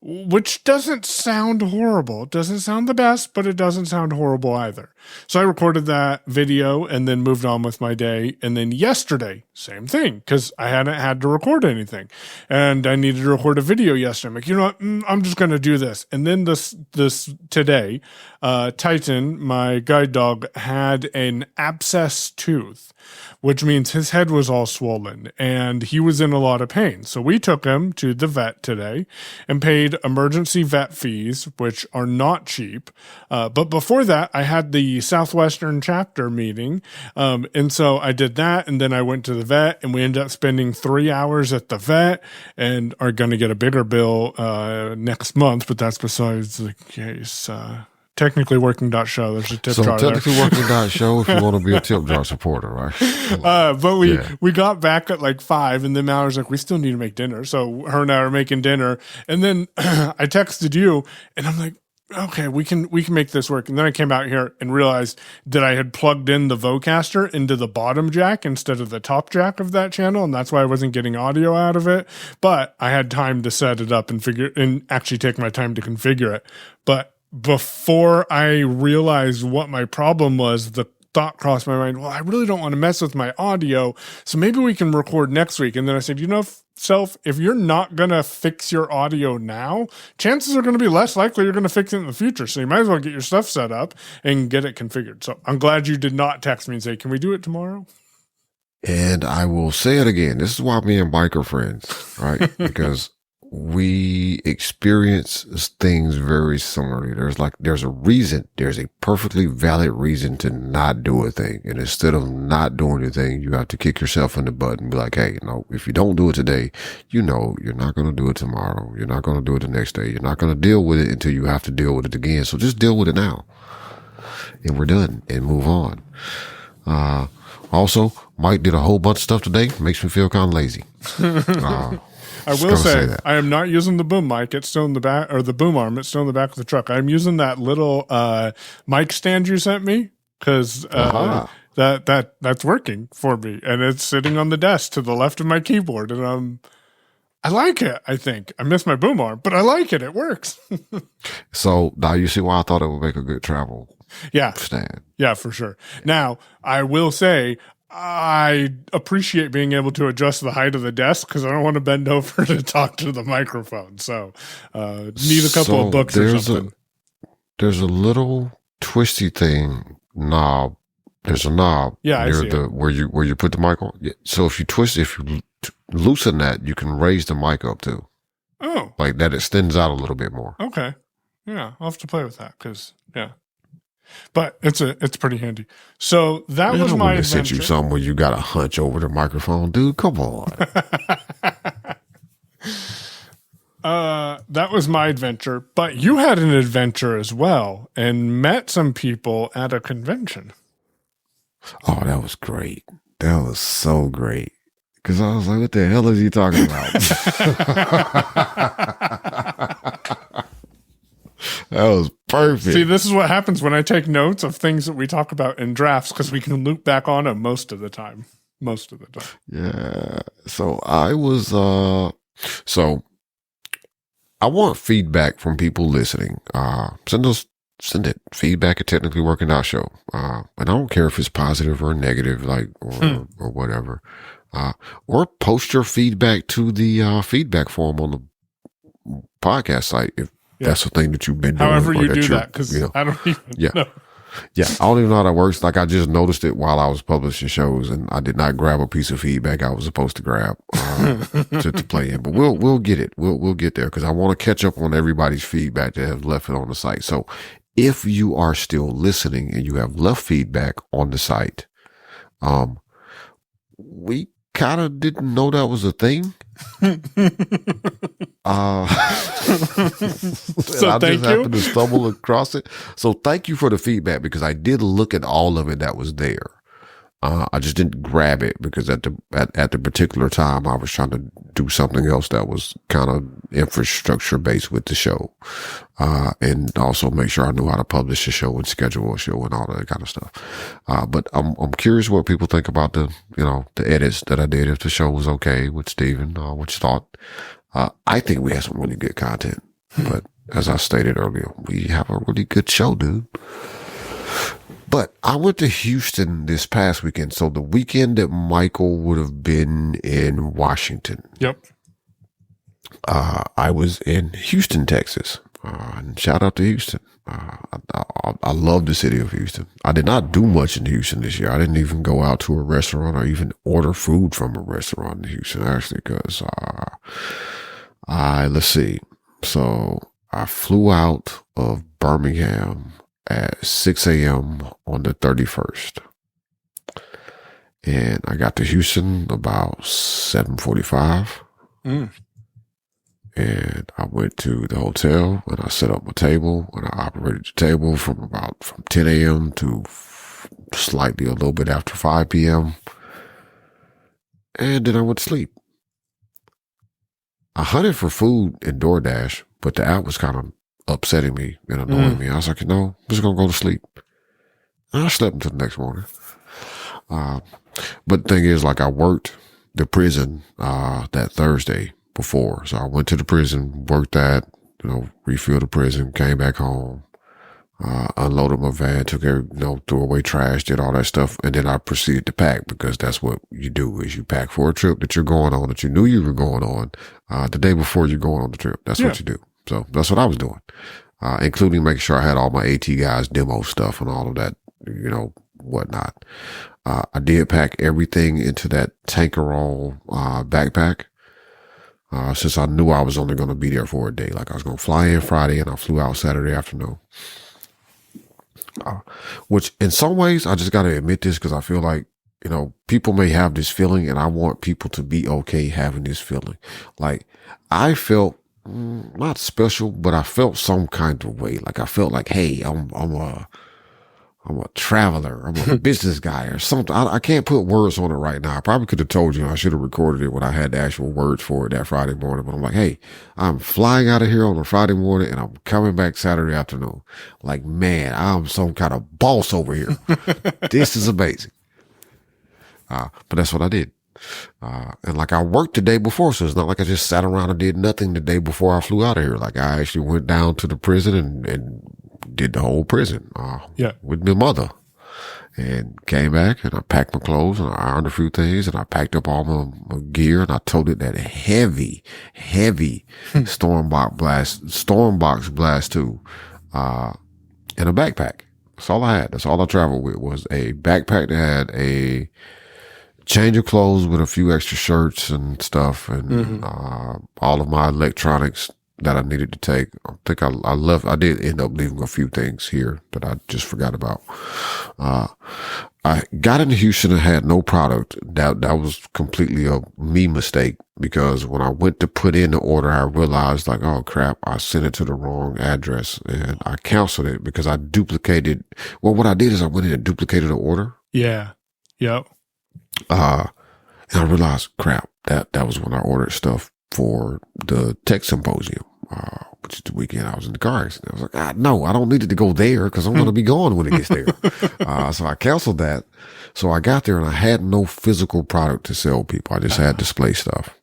Which doesn't sound horrible. It doesn't sound the best, but it doesn't sound horrible either. So I recorded that video and then moved on with my day. And then yesterday, same thing, because I hadn't had to record anything. And I needed to record a video yesterday. I'm like, you know what? I'm just going to do this. And then this today, Titan, my guide dog, had an abscess tooth, which means his head was all swollen and he was in a lot of pain. So we took him to the vet today and paid emergency vet fees, which are not cheap. But before that, I had the Southwestern chapter meeting. And so I did that. And then I went to the vet and we ended up spending 3 hours at the vet and are going to get a bigger bill next month. But that's besides the case. Technically Working.show. There's a tip jar there. Technically Working.show if you want to be a tip jar supporter, right? But we got back at like 5 and then Mallory's like, we still need to make dinner. So her and I are making dinner. And then I texted you and I'm like, okay, we can make this work. And then I came out here and realized that I had plugged in the Vocaster into the bottom jack instead of the top jack of that channel, and that's why I wasn't getting audio out of it. But I had time to set it up and actually take my time to configure it. But before I realized what my problem was, the thought crossed my mind, well, I really don't want to mess with my audio, so maybe we can record next week. And then I said, if you're not going to fix your audio now, chances are going to be less likely you're going to fix it in the future. So you might as well get your stuff set up and get it configured. So I'm glad you did not text me and say, can we do it tomorrow? And I will say it again. This is why me and Mike are friends, right? Because we experience things very similarly. There's a reason, there's a perfectly valid reason to not do a thing. And instead of not doing the thing, you have to kick yourself in the butt and be like, hey, if you don't do it today, you're not going to do it tomorrow. You're not going to do it the next day. You're not going to deal with it until you have to deal with it again. So just deal with it now. And we're done and move on. Also, Mike did a whole bunch of stuff today. Makes me feel kind of lazy. I will say I am not using the boom mic. It's still in the back, or the boom arm. It's still in the back of the truck. I'm using that little mic stand you sent me because that's working for me, and it's sitting on the desk to the left of my keyboard, and I like it. I think I miss my boom arm, but I like it. It works. So now you see why I thought it would make a good travel stand. Yeah, for sure. Now I will say, I appreciate being able to adjust the height of the desk because I don't want to bend over to talk to the microphone. So need a couple of books or something. There's a little twisty thing knob. There's a knob near where you put the mic on. So if you loosen that, you can raise the mic up too. Oh, like that extends out a little bit more. Okay, yeah, I'll have to play with that because but it's pretty handy. So that was my adventure. Sent you something where you got to hunch over the microphone, dude. Come on. That was my adventure, but you had an adventure as well and met some people at a convention. Oh, that was great. That was so great. Because I was like, what the hell is he talking about? That was perfect. See, this is what happens when I take notes of things that we talk about in drafts because we can loop back on them most of the time. Yeah. So I was, so I want feedback from people listening. Send it. Feedback at Technically Working Out Show. And I don't care if it's positive or negative, or whatever. Or post your feedback to the feedback form on the podcast site if that's the thing that you've been doing. However you do that, because I don't even know. Yeah, I don't even know how that works. Like, I just noticed it while I was publishing shows, and I did not grab a piece of feedback I was supposed to grab to play in. But we'll get it. We'll get there because I want to catch up on everybody's feedback that have left it on the site. So if you are still listening and you have left feedback on the site, we kind of didn't know that was a thing. So I thank just you. happened to stumble across it. So thank you for the feedback because I did look at all of it that was there. I just didn't grab it because at the particular time I was trying to do something else that was kind of infrastructure based with the show, and also make sure I knew how to publish a show and schedule a show and all that kind of stuff. But I'm curious what people think about the edits that I did. If the show was okay with Steven, what you thought. I think we had some really good content, but as I stated earlier, we have a really good show, dude. But I went to Houston this past weekend. So the weekend that Michael would have been in Washington. Yep. I was in Houston, Texas. And shout out to Houston. I love the city of Houston. I did not do much in Houston this year. I didn't even go out to a restaurant or even order food from a restaurant in Houston, actually, because let's see. So I flew out of Birmingham at 6 a.m. on the 31st. And I got to Houston about 7:45. And I went to the hotel and I set up my table and I operated the table from 10 a.m. to slightly a little bit after 5 p.m. And then I went to sleep. I hunted for food in DoorDash, but the app was kind of upsetting me and annoying me. I was like, no, I'm just going to go to sleep. And I slept until the next morning. But the thing is, like, I worked the prison that Thursday before. So I went to the prison, worked that, refilled the prison, came back home, unloaded my van, took threw away trash, did all that stuff. And then I proceeded to pack, because that's what you do, is you pack for a trip that you're going on, that you knew you were going on the day before you're going on the trip. That's what you do. So that's what I was doing, including making sure I had all my AT guys demo stuff and all of that, whatnot. I did pack everything into that Tankerall backpack, since I knew I was only going to be there for a day. Like, I was going to fly in Friday and I flew out Saturday afternoon. Which in some ways, I just got to admit this, because I feel like, people may have this feeling, and I want people to be okay having this feeling. Like, I felt not special, but I felt some kind of way. Like, I felt like, hey, I'm a traveler. I'm a business guy or something. I can't put words on it right now. I probably could have told you. I should have recorded it when I had the actual words for it that Friday morning. But I'm like, hey, I'm flying out of here on a Friday morning and I'm coming back Saturday afternoon. Like, man, I'm some kind of boss over here. This is amazing. But that's what I did. And like, I worked the day before, so it's not like I just sat around and did nothing the day before I flew out of here. Like, I actually went down to the prison and did the whole prison with my mother, and came back, and I packed my clothes, and I ironed a few things, and I packed up all my gear, and I toted that heavy Stormbox Blast 2 in a backpack. That's all I had. That's all I traveled with, was a backpack that had a change of clothes with a few extra shirts and stuff, and all of my electronics that I needed to take. I think I did end up leaving a few things here that I just forgot about. I got into Houston and had no product. That was completely a me mistake, because when I went to put in the order, I realized, like, oh crap, I sent it to the wrong address, and I canceled it because I duplicated. Well, what I did is I went in and duplicated the order. Yeah. Yep. And I realized, crap, that was when I ordered stuff for the tech symposium, which is the weekend I was in the car accident. I was like, no, I don't need it to go there, because I'm going to be gone when it gets there. So I canceled that. So I got there and I had no physical product to sell people. I just had display stuff.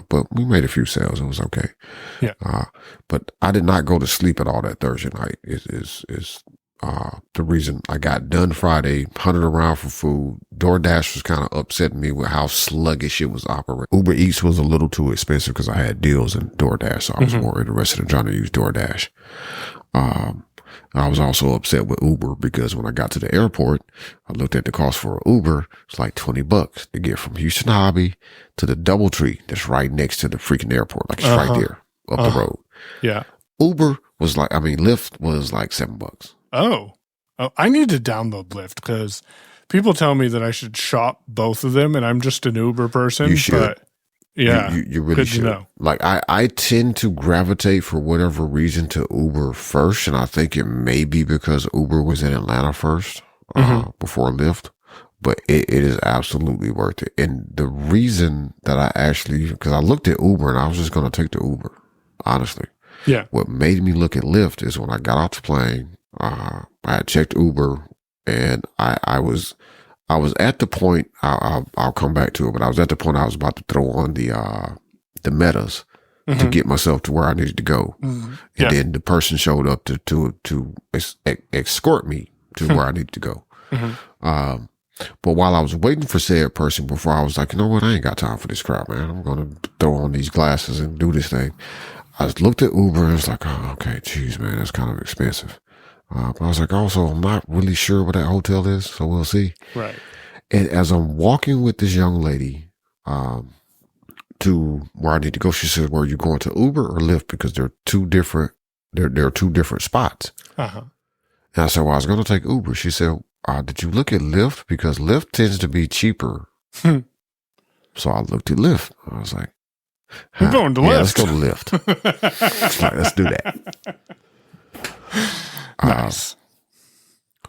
But we made a few sales. It was okay. Yeah. But I did not go to sleep at all that Thursday night. Is the reason I got done Friday, hunted around for food. DoorDash was kind of upsetting me with how sluggish it was operating. Uber Eats was a little too expensive because I had deals in DoorDash, so I was more interested in trying to use DoorDash. I was also upset with Uber because when I got to the airport, I looked at the cost for an Uber. It's like $20 to get from Houston Hobby to the DoubleTree that's right next to the freaking airport. Like, it's right there up the road. Yeah. Uber was like, Lyft was like $7. Oh, I need to download Lyft, because people tell me that I should shop both of them, and I'm just an Uber person. You should. But yeah, you really should. Like, I tend to gravitate for whatever reason to Uber first, and I think it may be because Uber was in Atlanta first before Lyft. But it is absolutely worth it. And the reason that because I looked at Uber and I was just going to take the Uber, honestly. Yeah. What made me look at Lyft is when I got off the plane, I had checked Uber, and I was at the point, I'll come back to it, but I was at the point I was about to throw on the metas to get myself to where I needed to go. And then the person showed up to escort me to where I needed to go. But while I was waiting for said person, before I was like, you know what, I ain't got time for this crap, man. I'm going to throw on these glasses and do this thing. I looked at Uber and was like, oh, okay, geez, man, that's kind of expensive. But I was like, also, I'm not really sure where that hotel is, so we'll see. Right. And as I'm walking with this young lady to where I need to go, she said, "Were you going to Uber or Lyft? Because they're two different. There are two different spots." And I said, "Well, I was going to take Uber." She said, "Did you look at Lyft? Because Lyft tends to be cheaper." So I looked at Lyft. I was like, "We're going to Lyft. Let's go to Lyft. Let's do that." Nice.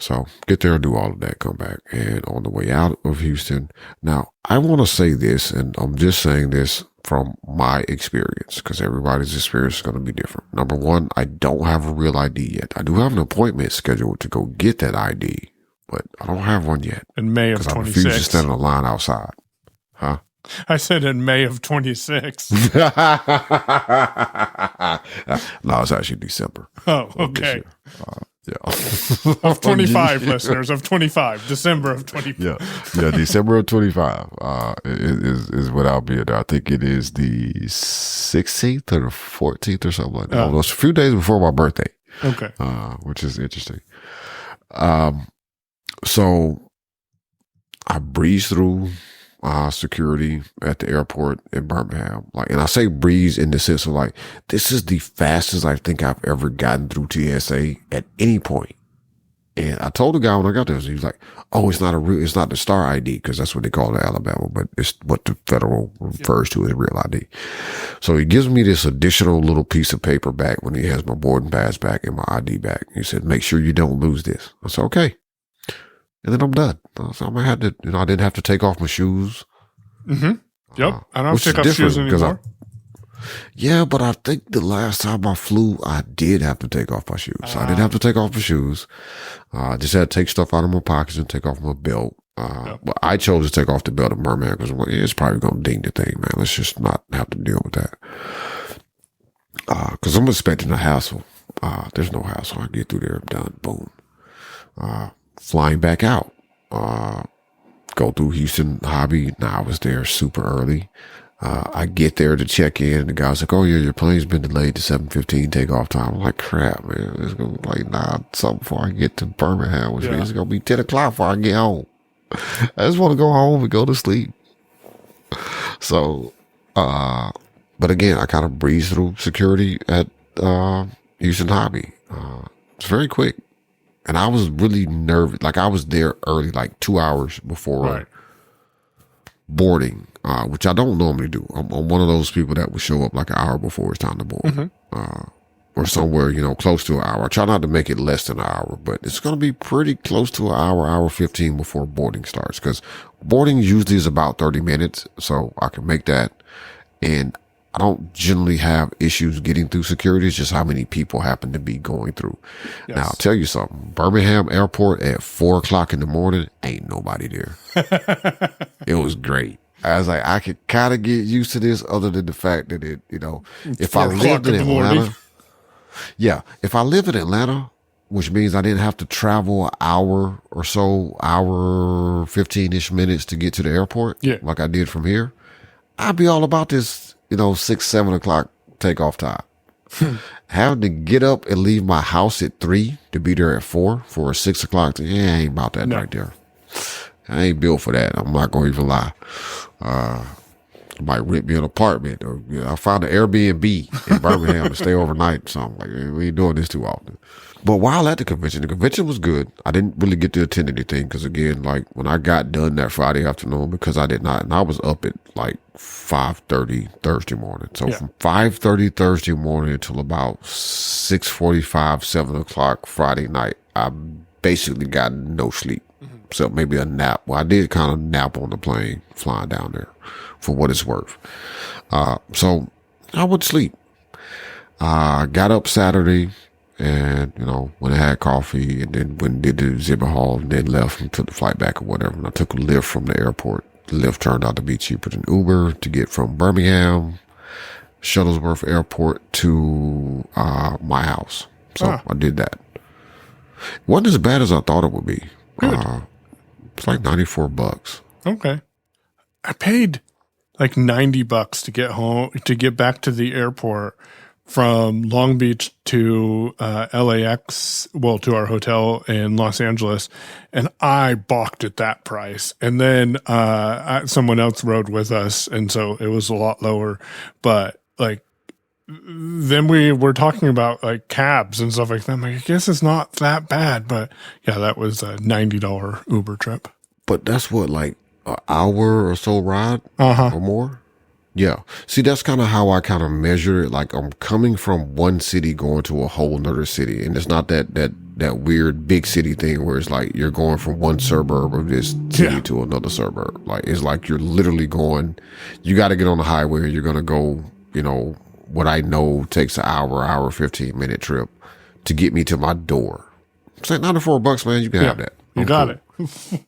So get there, do all of that, come back. And on the way out of Houston, now I want to say this, and I'm just saying this from my experience, because everybody's experience is going to be different. Number one, I don't have a real ID yet. I do have an appointment scheduled to go get that ID, but I don't have one yet. In May of 26. Because I refuse to stand in a line outside. Huh? I said in May of 26. No, it's actually December. Oh, okay. Yeah. Of 25 listeners, of 25, December of 25. Yeah, December of 25 is what I'll be at. I think it is the 16th or the 14th or something like that. It was a few days before my birthday. Okay. Which is interesting. So I breezed through security at the airport in Birmingham. And I say breeze in the sense of this is the fastest I think I've ever gotten through TSA at any point. And I told the guy when I got there, he was like, "Oh, it's not the star ID," because that's what they call it in Alabama, but it's what the federal refers to as real ID. So he gives me this additional little piece of paper back when he has my boarding pass back and my ID back. He said, "Make sure you don't lose this." I said, "Okay." And then I'm done. So I'm gonna have to, I didn't have to take off my shoes. Mm-hmm. Yep. I don't have to take off shoes anymore. Yeah, but I think the last time I flew, I did have to take off my shoes. So I didn't have to take off my shoes. I just had to take stuff out of my pockets and take off my belt. But I chose to take off the belt in Birmingham because it's probably going to ding the thing, man. Let's just not have to deal with that. Because I'm expecting a hassle. There's no hassle. I get through there, I'm done, boom. Flying back out. Go through Houston Hobby. Now I was there super early. I get there to check in. The guy's like, "Oh yeah, your plane's been delayed to 7:15 takeoff time." I'm like, "Crap, man. It's going to be something before I get to Birmingham, which means it's going to be 10 o'clock before I get home. I just want to go home and go to sleep." So, but again, I kind of breezed through security at Houston Hobby. It's very quick. And I was really nervous. I was there early, 2 hours before boarding, which I don't normally do. I'm one of those people that would show up an hour before it's time to board, or somewhere, close to an hour. I try not to make it less than an hour, but it's going to be pretty close to an hour 15 before boarding starts, because boarding usually is about 30 minutes. So I can make that. And I don't generally have issues getting through security. It's just how many people happen to be going through. Yes. Now, I'll tell you something. Birmingham Airport at 4 o'clock in the morning, ain't nobody there. It was great. I was like, I could kind of get used to this, other than the fact that if I lived in Atlanta, if I live in Atlanta, which means I didn't have to travel an hour or so, hour 15-ish minutes to get to the airport, like I did from here, I'd be all about this, 6, 7 o'clock takeoff time. Having to get up and leave my house at 3 to be there at 4 for a 6 o'clock. I ain't about that right there. I ain't built for that. I'm not going to even lie. I might rent me an apartment, or I found an Airbnb in Birmingham to stay overnight. So I'm like, we ain't doing this too often. But while at the convention was good. I didn't really get to attend anything because, again, when I got done that Friday afternoon, because I did not, and I was up at 5:30 Thursday morning. So from 5:30 Thursday morning until about 6:45, 7 o'clock Friday night, I basically got no sleep, except maybe a nap. Well, I did kind of nap on the plane flying down there, for what it's worth. So I would sleep. Got up Saturday. And, when I had coffee, and then went and did the exhibit hall, and then left and took the flight back or whatever. And I took a Lyft from the airport. The Lyft turned out to be cheaper than Uber to get from Birmingham, Shuttlesworth Airport to my house. So I did that. It wasn't as bad as I thought it would be. It's like $94. Okay. I paid like $90 to get home, to get back to the airport from Long Beach to LAX, to our hotel in Los Angeles, and I balked at that price. And then someone else rode with us, and so it was a lot lower. But then we were talking about cabs and stuff like that. I'm like, I guess it's not that bad, but yeah, that was a $90 Uber trip. But that's what, an hour or so ride or more? Yeah. See, that's kind of how I kind of measure it. I'm coming from one city going to a whole nother city. And it's not that that weird big city thing where it's like you're going from one suburb of this city Yeah. to another suburb. Like, it's like you're literally going, you got to get on the highway, you're going to go, you know, what I know takes an hour, 15-minute trip to get me to my door. It's like $94, man. You can have that. You I'm got cool. it.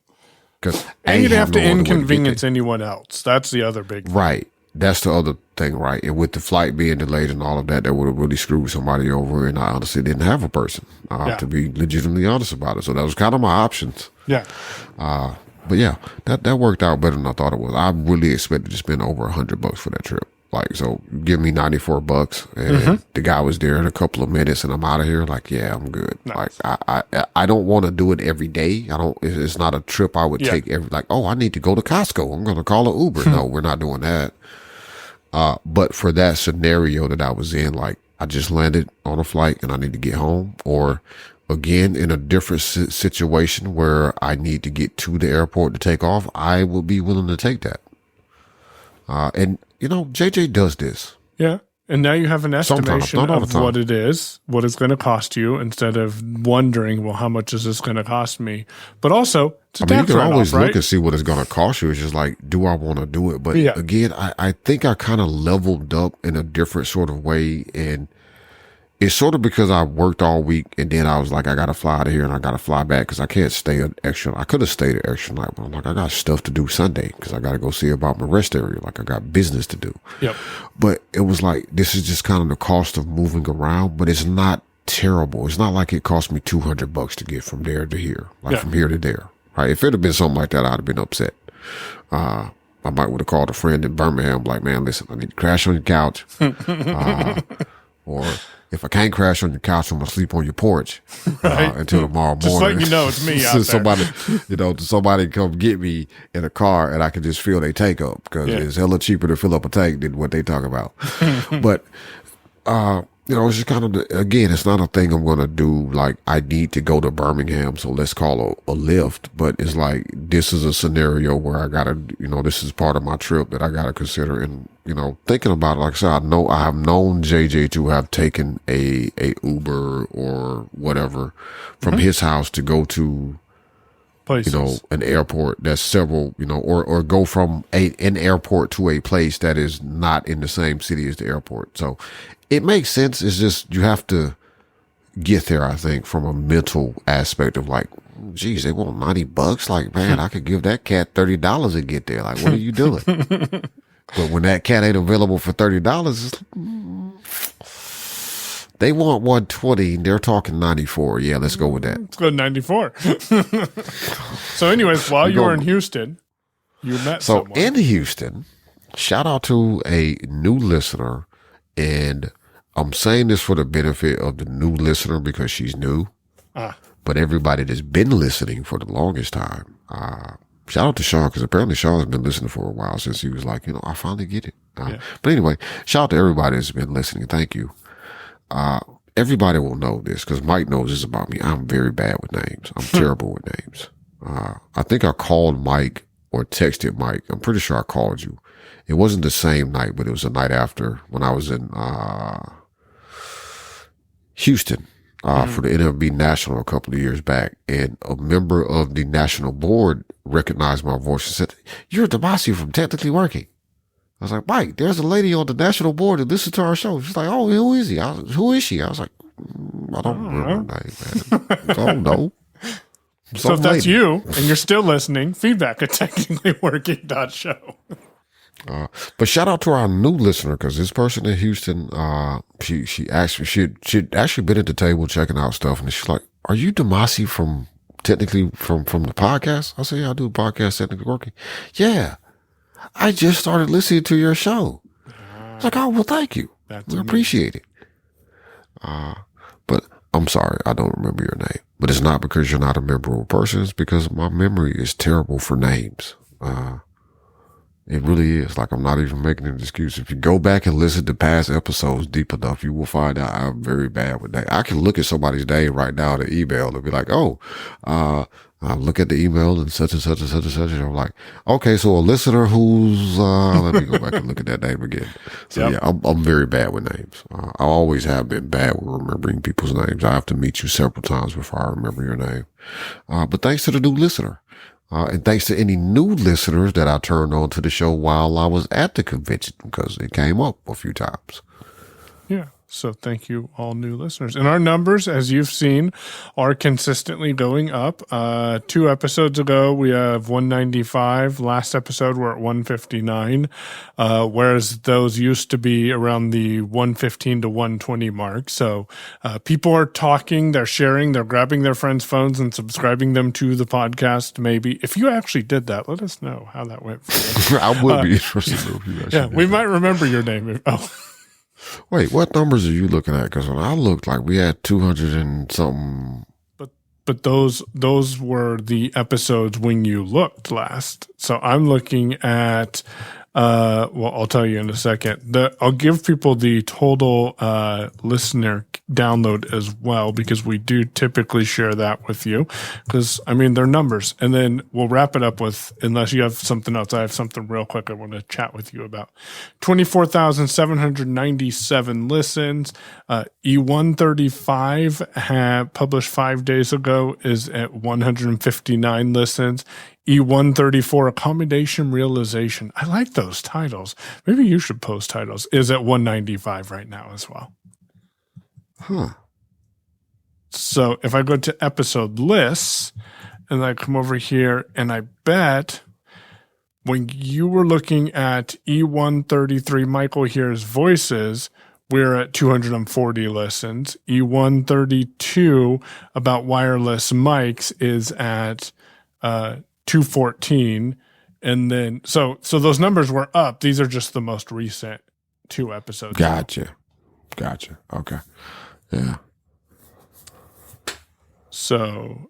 Because And you'd have to inconvenience anyone else. That's the other big thing. Right. That's the other thing, right? And with the flight being delayed and all of that, that would have really screwed somebody over. And I honestly didn't have a person, to be legitimately honest about it. So that was kind of my options. Yeah. But yeah, that worked out better than I thought it was. I really expected to spend over $100 for that trip. Like, so give me $94 and the guy was there in a couple of minutes and I'm out of here. Like, yeah, I'm good. Nice. Like, I don't want to do it every day. It's not a trip I would take every, like, oh, I need to go to Costco. I'm going to call an Uber. No, we're not doing that. But for that scenario that I was in, like, I just landed on a flight and I need to get home, or again, in a different situation where I need to get to the airport to take off, I would be willing to take that. And you know, JJ does this. Yeah. And now you have an estimation not all the of time. what it is, what it's going to cost you, instead of wondering, well, how much is this going to cost me? But also, it's a I mean, you tax can write-off, always right? look and see what it's going to cost you. It's just like, do I want to do it? But Yeah. again, I think I kind of leveled up in a different sort of way. And it's sort of because I worked all week and then I was like, I got to fly out of here and I got to fly back because I can't stay an extra. I could have stayed an extra night, but I'm like, I got stuff to do Sunday because I got to go see about my rest area. Like, I got business to do. Yep. But it was like, this is just kind of the cost of moving around, but it's not terrible. It's not like it cost me $200 to get from there to here, like from here to there. Right? If it had been something like that, I'd have been upset. I might would have called a friend in Birmingham, like, man, listen, I need to crash on your couch. Or if I can't crash on your couch, I'm going to sleep on your porch until tomorrow morning. Just letting you know it's me out there. Somebody come get me in a car and I can just fill their tank up because it's hella cheaper to fill up a tank than what they talk about. But, it's just kind of, again, it's not a thing I'm going to do. Like, I need to go to Birmingham, so let's call a Lyft. But it's like, this is a scenario where I got to, this is part of my trip that I got to consider. And, thinking about it, like I said, I have known JJ to have taken a Uber or whatever from his house to go to, Places. an airport that's several, or go from an airport to a place that is not in the same city as the airport. So it makes sense. It's just, you have to get there, I think, from a mental aspect of like, geez, they want $90. Like, man, I could give that cat $30 and get there. Like, what are you doing? But when that cat ain't available for $30, they want 120. They're talking 94. Yeah, let's go with that. Let's go to 94. So anyways, while you were in Houston, you met someone. In Houston, shout out to a new listener. And I'm saying this for the benefit of the new listener because she's new. But everybody that's been listening for the longest time, shout out to Sean, because apparently Sean's been listening for a while since he was like, I finally get it. But anyway, shout out to everybody that's been listening. Thank you. Everybody will know this because Mike knows this about me. I'm very bad with names. I'm terrible with names. I think I called Mike or texted Mike. I'm pretty sure I called you. It wasn't the same night, but it was the night after when I was in Houston for the NLB National a couple of years back. And a member of the national board recognized my voice and said, "You're Damashe from Technically Working." I was like, "Mike, there's a lady on the national board that listens to our show." She's like, "Oh, who is he?" Who is she? I was like, I don't remember her name, man. I don't know. So if that's you and you're still listening, feedback at technicallyworking.show. But shout out to our new listener, because this person in Houston, she'd actually been at the table checking out stuff, and she's like, "Are you Damashe from Technically from the podcast?" I said, "Yeah, I do a podcast, Technically Working." "Yeah, I just started listening to your show." I was like, "Oh, well, thank you. I appreciate it." But I'm sorry, I don't remember your name. But it's not because you're not a memorable person. It's because my memory is terrible for names. It really is. Like, I'm not even making an excuse. If you go back and listen to past episodes deep enough, you will find out I'm very bad with that. I can look at somebody's name right now, the email, and be like, oh, I look at the email and such and such and such and such. And I'm like, okay, so a listener who's, let me go back and look at that name again. So yeah, I'm very bad with names. I always have been bad with remembering people's names. I have to meet you several times before I remember your name. But thanks to the new listener. And thanks to any new listeners that I turned on to the show while I was at the convention, because it came up a few times. Yeah. So thank you, all new listeners. And our numbers, as you've seen, are consistently going up. 2 episodes ago, we have 195. Last episode, we're at 159. Whereas those used to be around the 115 to 120 mark. So people are talking, they're sharing, they're grabbing their friends' phones and subscribing them to the podcast. Maybe if you actually did that, let us know how that went for you. I would be interested if you actually did we that. might remember your name. Wait, what numbers are you looking at? Because when I looked, like, we had 200 and something. But those were the episodes when you looked last. So I'm looking at, I'll tell you in a second. I'll give people the total listener download as well, because we do typically share that with you, because they're numbers. And then we'll wrap it up with, unless you have something else, I have something real quick I want to chat with you about. 24,797 listens. E135 published 5 days ago is at 159 listens. E134 accommodation realization. I like those titles. Maybe you should post titles. Is at 195 right now as well. Huh. So if I go to episode lists and I come over here, and I bet when you were looking at E133, Michael Hears Voices, we're at 240 listens. E132 about wireless mics is at 214. And then, so those numbers were up. These are just the most recent 2 episodes. Gotcha. Okay. Yeah. So,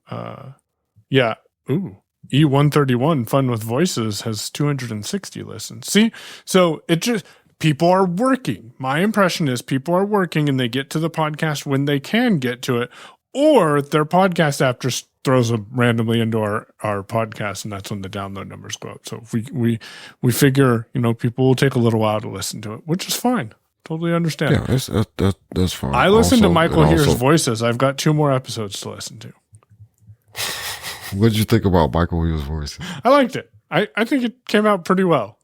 yeah. Ooh. E131 Fun with Voices has 260 listens. See? So it just, people are working. My impression is people are working and they get to the podcast when they can get to it, or their podcast app just throws them randomly into our podcast, and that's when the download numbers go up. So if we figure, people will take a little while to listen to it, which is fine. Totally understand. Yeah, that's fine. I listen to Michael Hears also, Voices. I've got 2 more episodes to listen to. What did you think about Michael Hears Voices? I liked it. I think it came out pretty well.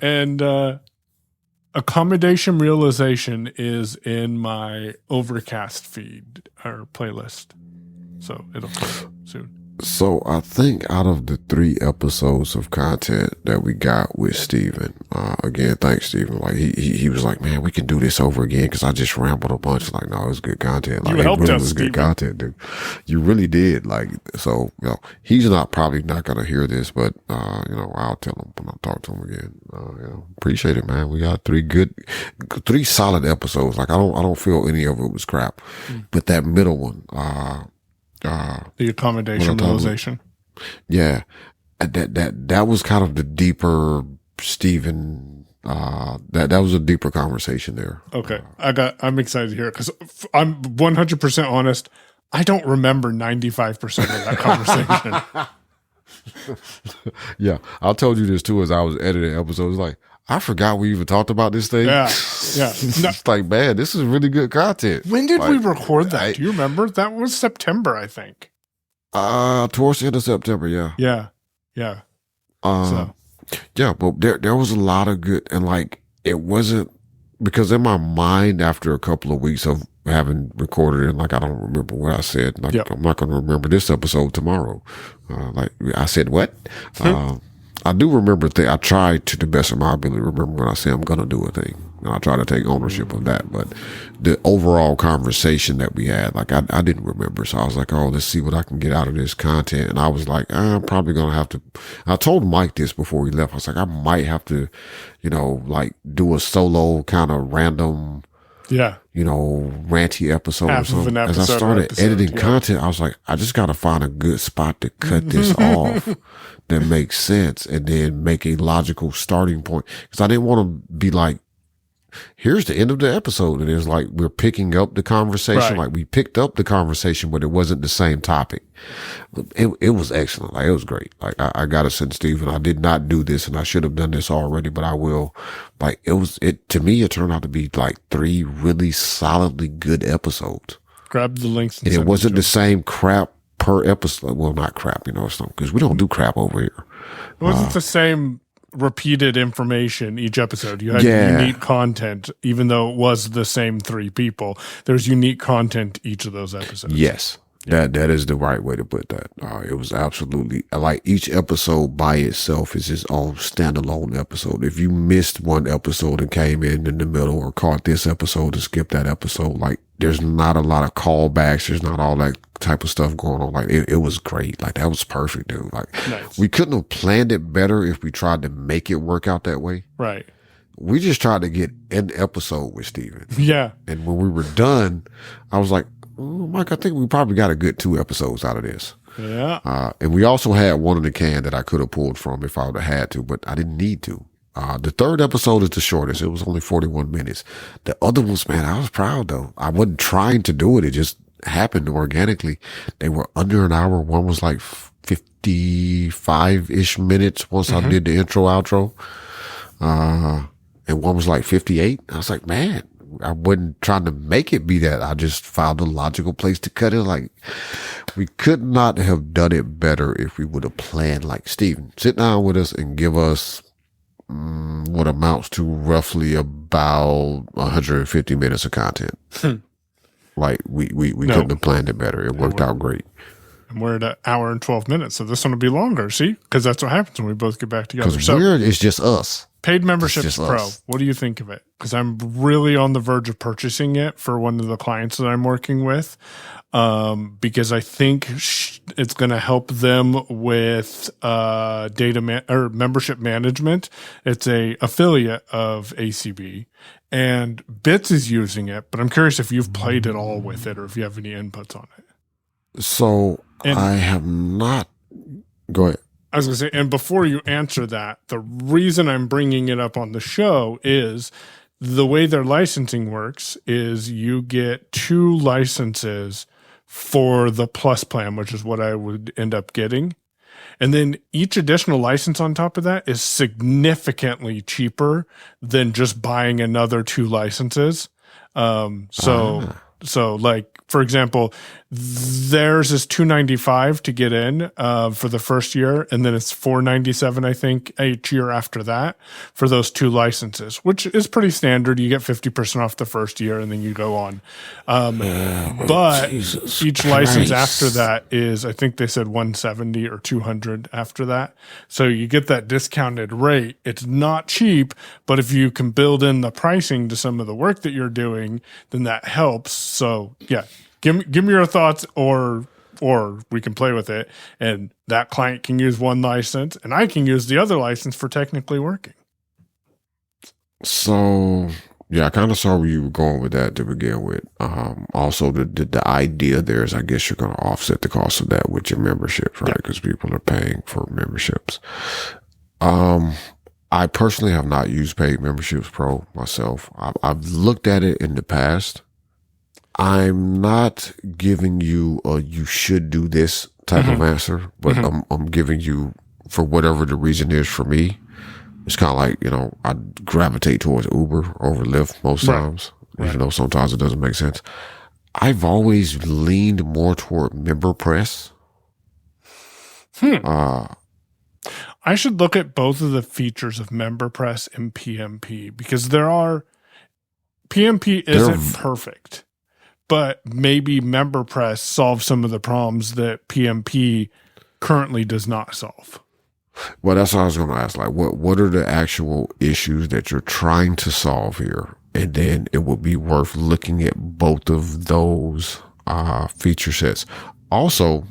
And accommodation realization is in my Overcast feed or playlist. So it'll come soon. So I think out of the 3 episodes of content that we got with Steven, again, thanks Steven. Like he was like, man, we can do this over again, because I just rambled a bunch. Like, no, it was good content. Like, you helped really us, was Steven. good content, dude. You really did. Like, so, he's probably not going to hear this, but, I'll tell him when I talk to him again. Appreciate it, man. We got 3 solid episodes. Like, I don't feel any of it was crap, but that middle one, the accommodation realization. Yeah. That was kind of the deeper Stephen, that was a deeper conversation there. Okay. I'm excited to hear it, because I'm 100% honest. I don't remember 95% of that conversation. Yeah. I told you this too, as I was editing episodes. Like, I forgot we even talked about this thing. Yeah. It's like, man, this is really good content. When did we record that? Do you remember? That was September, I think. Towards the end of September, yeah. Yeah. Yeah, but there was a lot of good, and like, it wasn't, because in my mind, after a couple of weeks of having recorded it, like, I don't remember what I said. Like, I'm not going to remember this episode tomorrow. Like, I said what? I do remember I try to the best of my ability to remember when I say I'm going to do a thing. And I try to take ownership of that. But the overall conversation that we had, like, I didn't remember. So I was like, oh, let's see what I can get out of this content. And I was like, I'm probably going to have to, I told Mike this before he left. I was like, I might have to, like, do a solo kind of random Yeah. Ranty episode or Half of something. an As I episode or started episode, editing yeah. content, I was like, I just got to find a good spot to cut this off that makes sense and then make a logical starting point. Because I didn't want to be like, here's the end of the episode. And it's like, we're picking up the conversation. Right. Like we picked up the conversation, but it wasn't the same topic. It was excellent. Like it was great. Like I got to send Steven, I did not do this and I should have done this already, but I will. Like to me, it turned out to be like 3 really solidly good episodes. Grab the links. And it wasn't the same crap per episode. Well, not crap, it's not, because we don't do crap over here. It wasn't the same repeated information each episode. You had unique content, even though it was the same 3 people. There's unique content each of those episodes. Yes. That is the right way to put that. It was absolutely like each episode by itself is its own standalone episode. If you missed one episode and came in the middle or caught this episode and skipped that episode, like there's not a lot of callbacks. There's not all that type of stuff going on. Like it was great. Like that was perfect, dude. Like Nice. We couldn't have planned it better if we tried to make it work out that way. Right. We just tried to get an episode with Steven. Yeah. And when we were done, I was like, oh, Mike, I think we probably got a good 2 episodes out of this. Yeah. And we also had one in the can that I could have pulled from if I would have had to, but I didn't need to. The 3rd episode is the shortest. It was only 41 minutes. The other ones, man, I was proud though. I wasn't trying to do it. It just happened organically. They were under an hour. One was like 55-ish minutes once I did the intro, outro. And one was like 58. I was like, man, I wasn't trying to make it be that. I just found a logical place to cut it. Like we could not have done it better if we would have planned like Steven, sit down with us and give us what amounts to roughly about 150 minutes of content. Like we couldn't have planned it better. It worked out great. And we're at 1 hour and 12 minutes. So this one will be longer. See? Because that's what happens when we both get back together. Because So it's just us. paid memberships just pro. us. What do you think of it? Because I'm really on the verge of purchasing it for one of the clients that I'm working with. Because I think it's going to help them with or membership management. It's a affiliate of ACB, and Bits is using it. But I'm curious if you've played at all with it, or if you have any inputs on it. So And- I have not. Go ahead. I was going to say, and before you answer that, the reason I'm bringing it up on the show is the way their licensing works is you get 2 licenses for the plus plan, which is what I would end up getting. And then each additional license on top of that is significantly cheaper than just buying another 2 licenses. So like, for example, theirs is $295 to get in for the first year, and then it's $497, I think, each year after that for those 2 licenses, which is pretty standard. You get 50% off the first year, and then you go on. But Jesus each license Christ. after that is, I think they said 170 or 200 after that. So you get that discounted rate. It's not cheap, but if you can build in the pricing to some of the work that you're doing, then that helps. So yeah, give me your thoughts, or we can play with it, and that client can use one license and I can use the other license for technically working. So yeah, I kind of saw where you were going with that to begin with. Also the idea there is, I guess you're going to offset the cost of that with your memberships, right? Because people are paying for memberships. I personally have not used Paid Memberships Pro myself. I've looked at it in the past. I'm not giving you a you should do this type of answer, but I'm giving you, for whatever the reason is for me, it's kind of like, I gravitate towards Uber over Lyft most times, even though sometimes it doesn't make sense. I've always leaned more toward MemberPress. I should look at both of the features of MemberPress and PMP, because PMP isn't perfect, but maybe MemberPress solves some of the problems that PMP currently does not solve. Well, that's what I was going to ask. Like, what are the actual issues that you're trying to solve here? And then it would be worth looking at both of those feature sets. Also,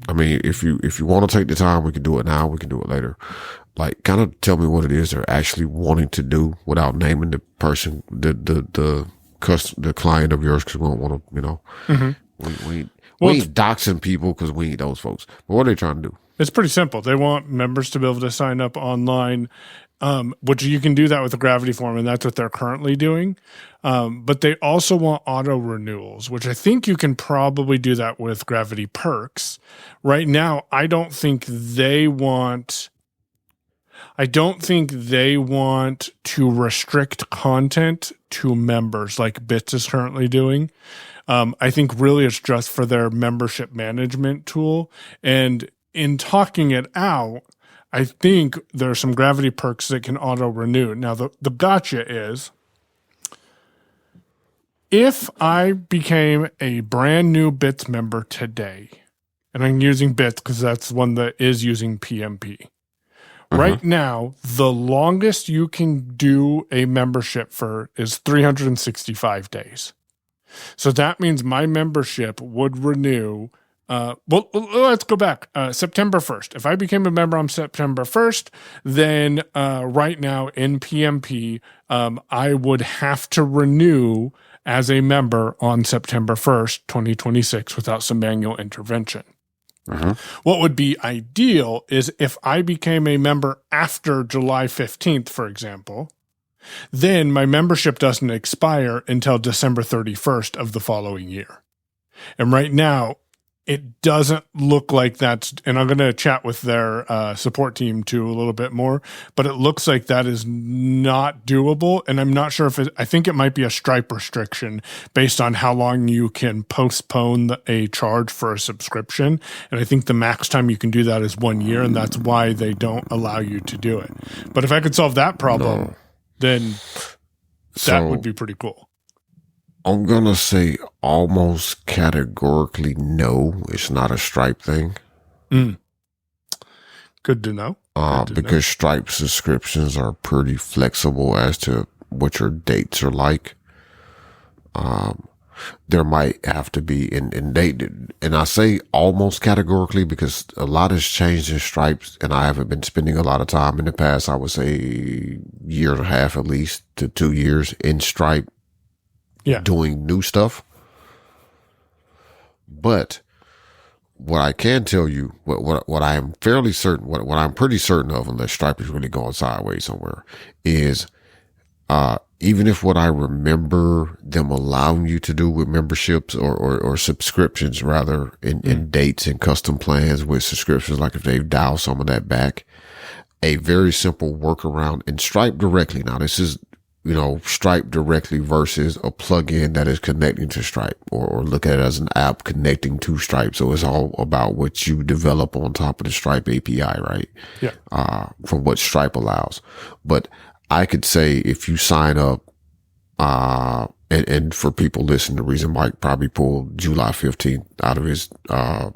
I mean, if you want to take the time, we can do it now. We can do it later. Like, kind of tell me what it is they're actually wanting to do without naming the person, the the client of yours, because we don't want to, you know, we ain't doxing people because we ain't those folks. But what are they trying to do? It's pretty simple. They want members to be able to sign up online, which you can do that with the Gravity form, and that's what they're currently doing. But they also want auto renewals, which I think you can probably do that with Gravity Perks. Right now, I don't think they want to restrict content to members like Bits is currently doing. I think really it's just for their membership management tool. And in talking it out, I think there are some Gravity Perks that can auto-renew. Now, the gotcha is, if I became a brand new Bits member today, and I'm using Bits because that's one that is using PMP. Right now, the longest you can do a membership for is 365 days. So that means my membership would renew. Well, let's go back. September 1st. If I became a member on September 1st, then right now in PMP, I would have to renew as a member on September 1st, 2026 without some manual intervention. What would be ideal is if I became a member after July 15th, for example, then my membership doesn't expire until December 31st of the following year. And right now, it doesn't look like that's, and I'm going to chat with their support team too a little bit more, but it looks like that is not doable. And I'm not sure if I think it might be a Stripe restriction based on how long you can postpone a charge for a subscription. And I think the max time you can do that is 1 year, and that's why they don't allow you to do it. But if I could solve that problem, then that would be pretty cool. I'm going to say almost categorically no, it's not a Stripe thing. Good to know. Because Stripe subscriptions are pretty flexible as to what your dates are like. There might have to be, and I say almost categorically because a lot has changed in Stripes, and I haven't been spending a lot of time in the past, I would say year and a half at least to 2 years in Stripe. Doing new stuff. But what I can tell you, what I am fairly certain, what I'm pretty certain of, unless Stripe is really going sideways somewhere, is even if what I remember them allowing you to do with memberships or subscriptions rather in dates and custom plans with subscriptions, like if they've dialed some of that back, a very simple workaround in Stripe directly. Now this is, you know, Stripe directly versus a plugin that is connecting to Stripe, or look at it as an app connecting to Stripe. So it's all about what you develop on top of the Stripe API, right? Yeah. From what Stripe allows. But I could say if you sign up, and for people listening, the reason Mike probably pulled July 15th out of his, out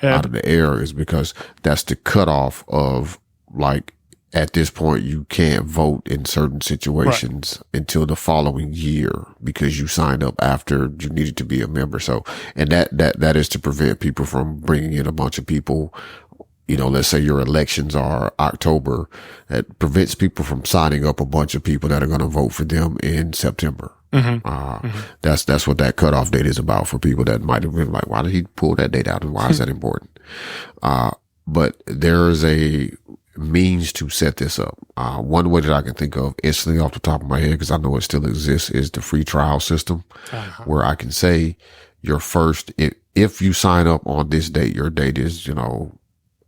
of the air is because that's the cutoff of, like, at this point, you can't vote in certain situations until the following year because you signed up after you needed to be a member. So, and that is to prevent people from bringing in a bunch of people. You know, let's say your elections are October. That prevents people from signing up a bunch of people that are going to vote for them in September. That's what that cutoff date is about for people that might have been like, why did he pull that date out and why is that important? But there is a means to set this up. One way that I can think of instantly off the top of my head, because I know it still exists, is the free trial system, where I can say your first, if you sign up on this date, your date is, you know,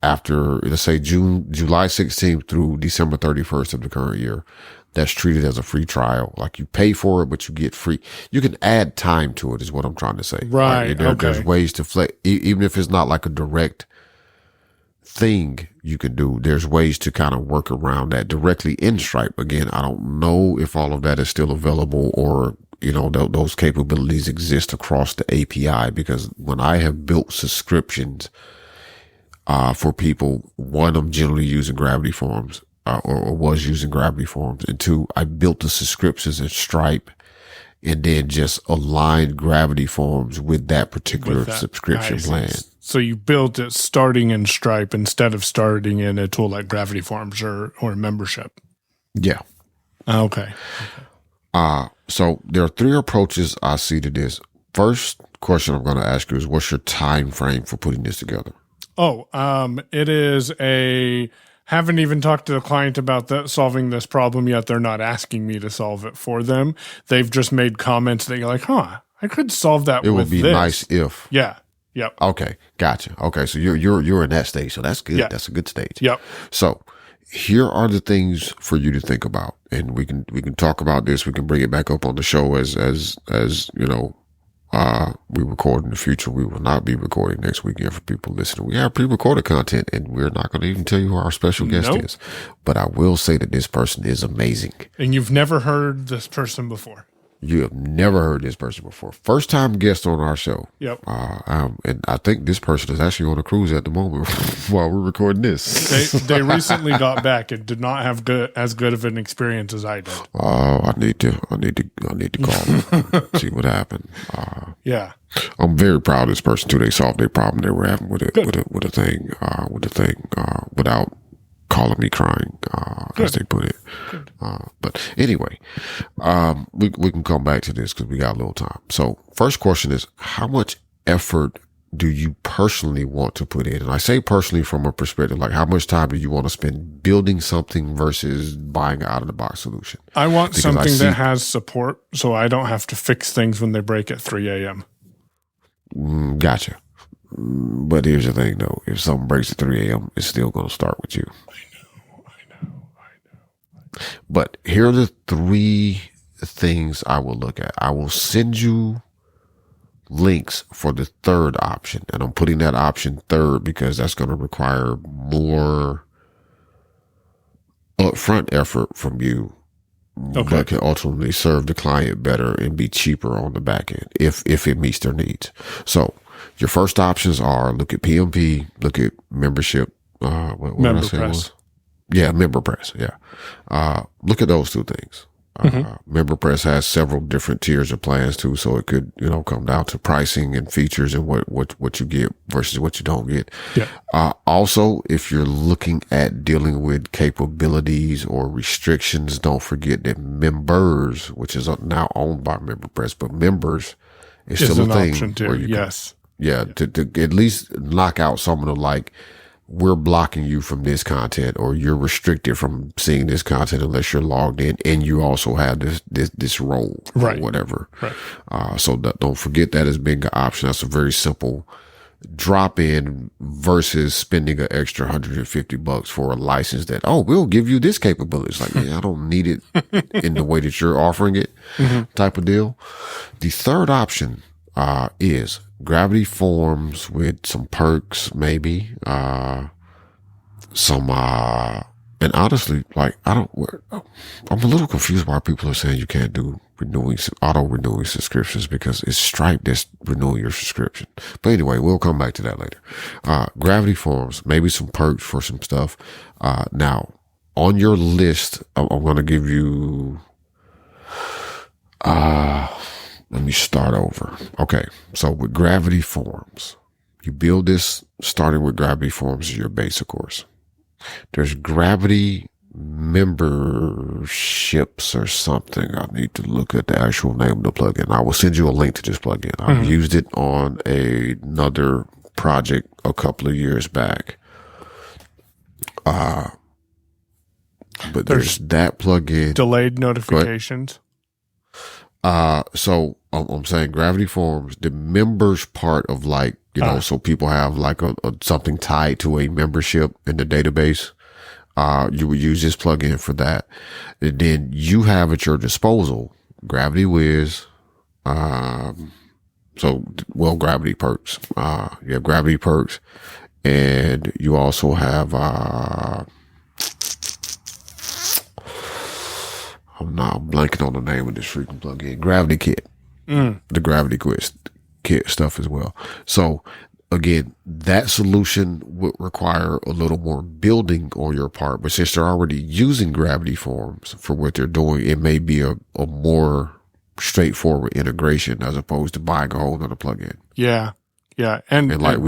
after, let's say July 16th through December 31st of the current year, that's treated as a free trial. Like you pay for it, but you get free. You can add time to it is what I'm trying to say. Right. There's ways to flex, even if it's not like a direct thing you can do, there's ways to kind of work around that directly in Stripe. Again, I don't know if all of that is still available or, you know, those capabilities exist across the API, because when I have built subscriptions, for people, one, I'm generally using Gravity Forms, or was using Gravity Forms. And two, I built the subscriptions in Stripe and then just aligned Gravity Forms with that particular subscription plan. So you built it starting in Stripe instead of starting in a tool like Gravity Forms or membership. Yeah. Okay. So there are three approaches I see to this. First question I'm going to ask you is, what's your time frame for putting this together? It is haven't even talked to the client about solving this problem yet. They're not asking me to solve it for them. They've just made comments that you're like, I could solve that It with would be this. nice if. Yeah. Yep. Okay. Gotcha. Okay. So you're in that stage. So that's good. Yeah. That's a good stage. Yep. So here are the things for you to think about. And we can talk about this. We can bring it back up on the show as you know, we record in the future. We will not be recording next weekend for people listening. We have pre-recorded content, and we're not going to even tell you who our special guest is. But I will say that this person is amazing. And you've never heard this person before. You have never heard this person before. First time guest on our show. Yep. And I think this person is actually on a cruise at the moment while we're recording this. They recently got back and did not have as good of an experience as I did. Oh, I need to call them, see what happened. Yeah. I'm very proud of this person too. They solved their problem they were having with a thing without calling me crying, as they put it. But anyway, we can come back to this because we got a little time. So first question is, how much effort do you personally want to put in? And I say personally from a perspective, like how much time do you want to spend building something versus buying an out of the box solution? I want something that has support so I don't have to fix things when they break at 3 a.m. Gotcha. But here's the thing though, if something breaks at 3 a.m., it's still going to start with you. I know. But here are the three things I will look at. I will send you links for the third option. And I'm putting that option third because that's going to require more upfront effort from you. Okay. But can ultimately serve the client better and be cheaper on the back end if it meets their needs. So your first options are look at PMP, look at membership. What did I say it was? Yeah, MemberPress. Yeah. Look at those two things. MemberPress has several different tiers of plans too, so it could, come down to pricing and features and what you get versus what you don't get. Yeah. Also, if you're looking at dealing with capabilities or restrictions, don't forget that Members, which is now owned by MemberPress, but Members is still a thing option too. Where you yes. To at least knock out some of the we're blocking you from this content, or you're restricted from seeing this content unless you're logged in, and you also have this role, right, or whatever. Right. So don't forget that as being an option. That's a very simple drop in versus spending an extra $150 for a license that, we'll give you this capability. It's like, I don't need it in the way that you're offering it, type of deal. The third option is Gravity Forms with some perks, maybe, and honestly, I'm a little confused why people are saying you can't do auto-renewing subscriptions, because it's Stripe that's renewing your subscription. But anyway, we'll come back to that later. Gravity Forms, maybe some perks for some stuff. Now, on your list, I'm going to give you, let me start over. Okay. So with Gravity Forms, you build this starting with Gravity Forms as your basic course. There's Gravity Memberships or something. I need to look at the actual name of the plugin. I will send you a link to this plugin. I've used it on another project a couple of years back. But there's that plugin. Delayed notifications. So I'm saying Gravity Forms, the members part of so people have something tied to a membership in the database. You would use this plugin for that. And then you have at your disposal Gravity Wiz. Gravity Perks. You have Gravity Perks, and you also have, I'm blanking on the name of this freaking plugin. Gravity Kit. The Gravity Kit stuff as well. So again, that solution would require a little more building on your part, but since they're already using Gravity Forms for what they're doing, it may be a more straightforward integration as opposed to buying a whole other plugin. Yeah. Yeah. And it'll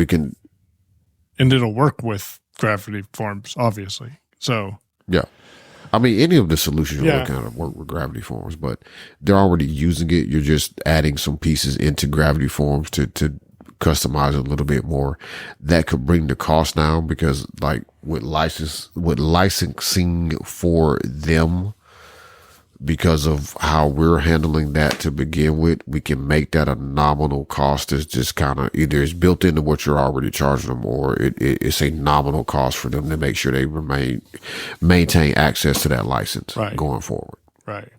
work with Gravity Forms, obviously. So yeah. I mean, any of the solutions Yeah. really kind of work with gravity forms, but they're already using it. You're just adding some pieces into gravity forms to customize it a little bit more. That could bring the cost down because, like, with licensing for them, because of how we're handling that to begin with, we can make that a nominal cost. It's just kind of either it's built into what you're already charging them, or it's a nominal cost for them to make sure they maintain access to that license going forward. Right.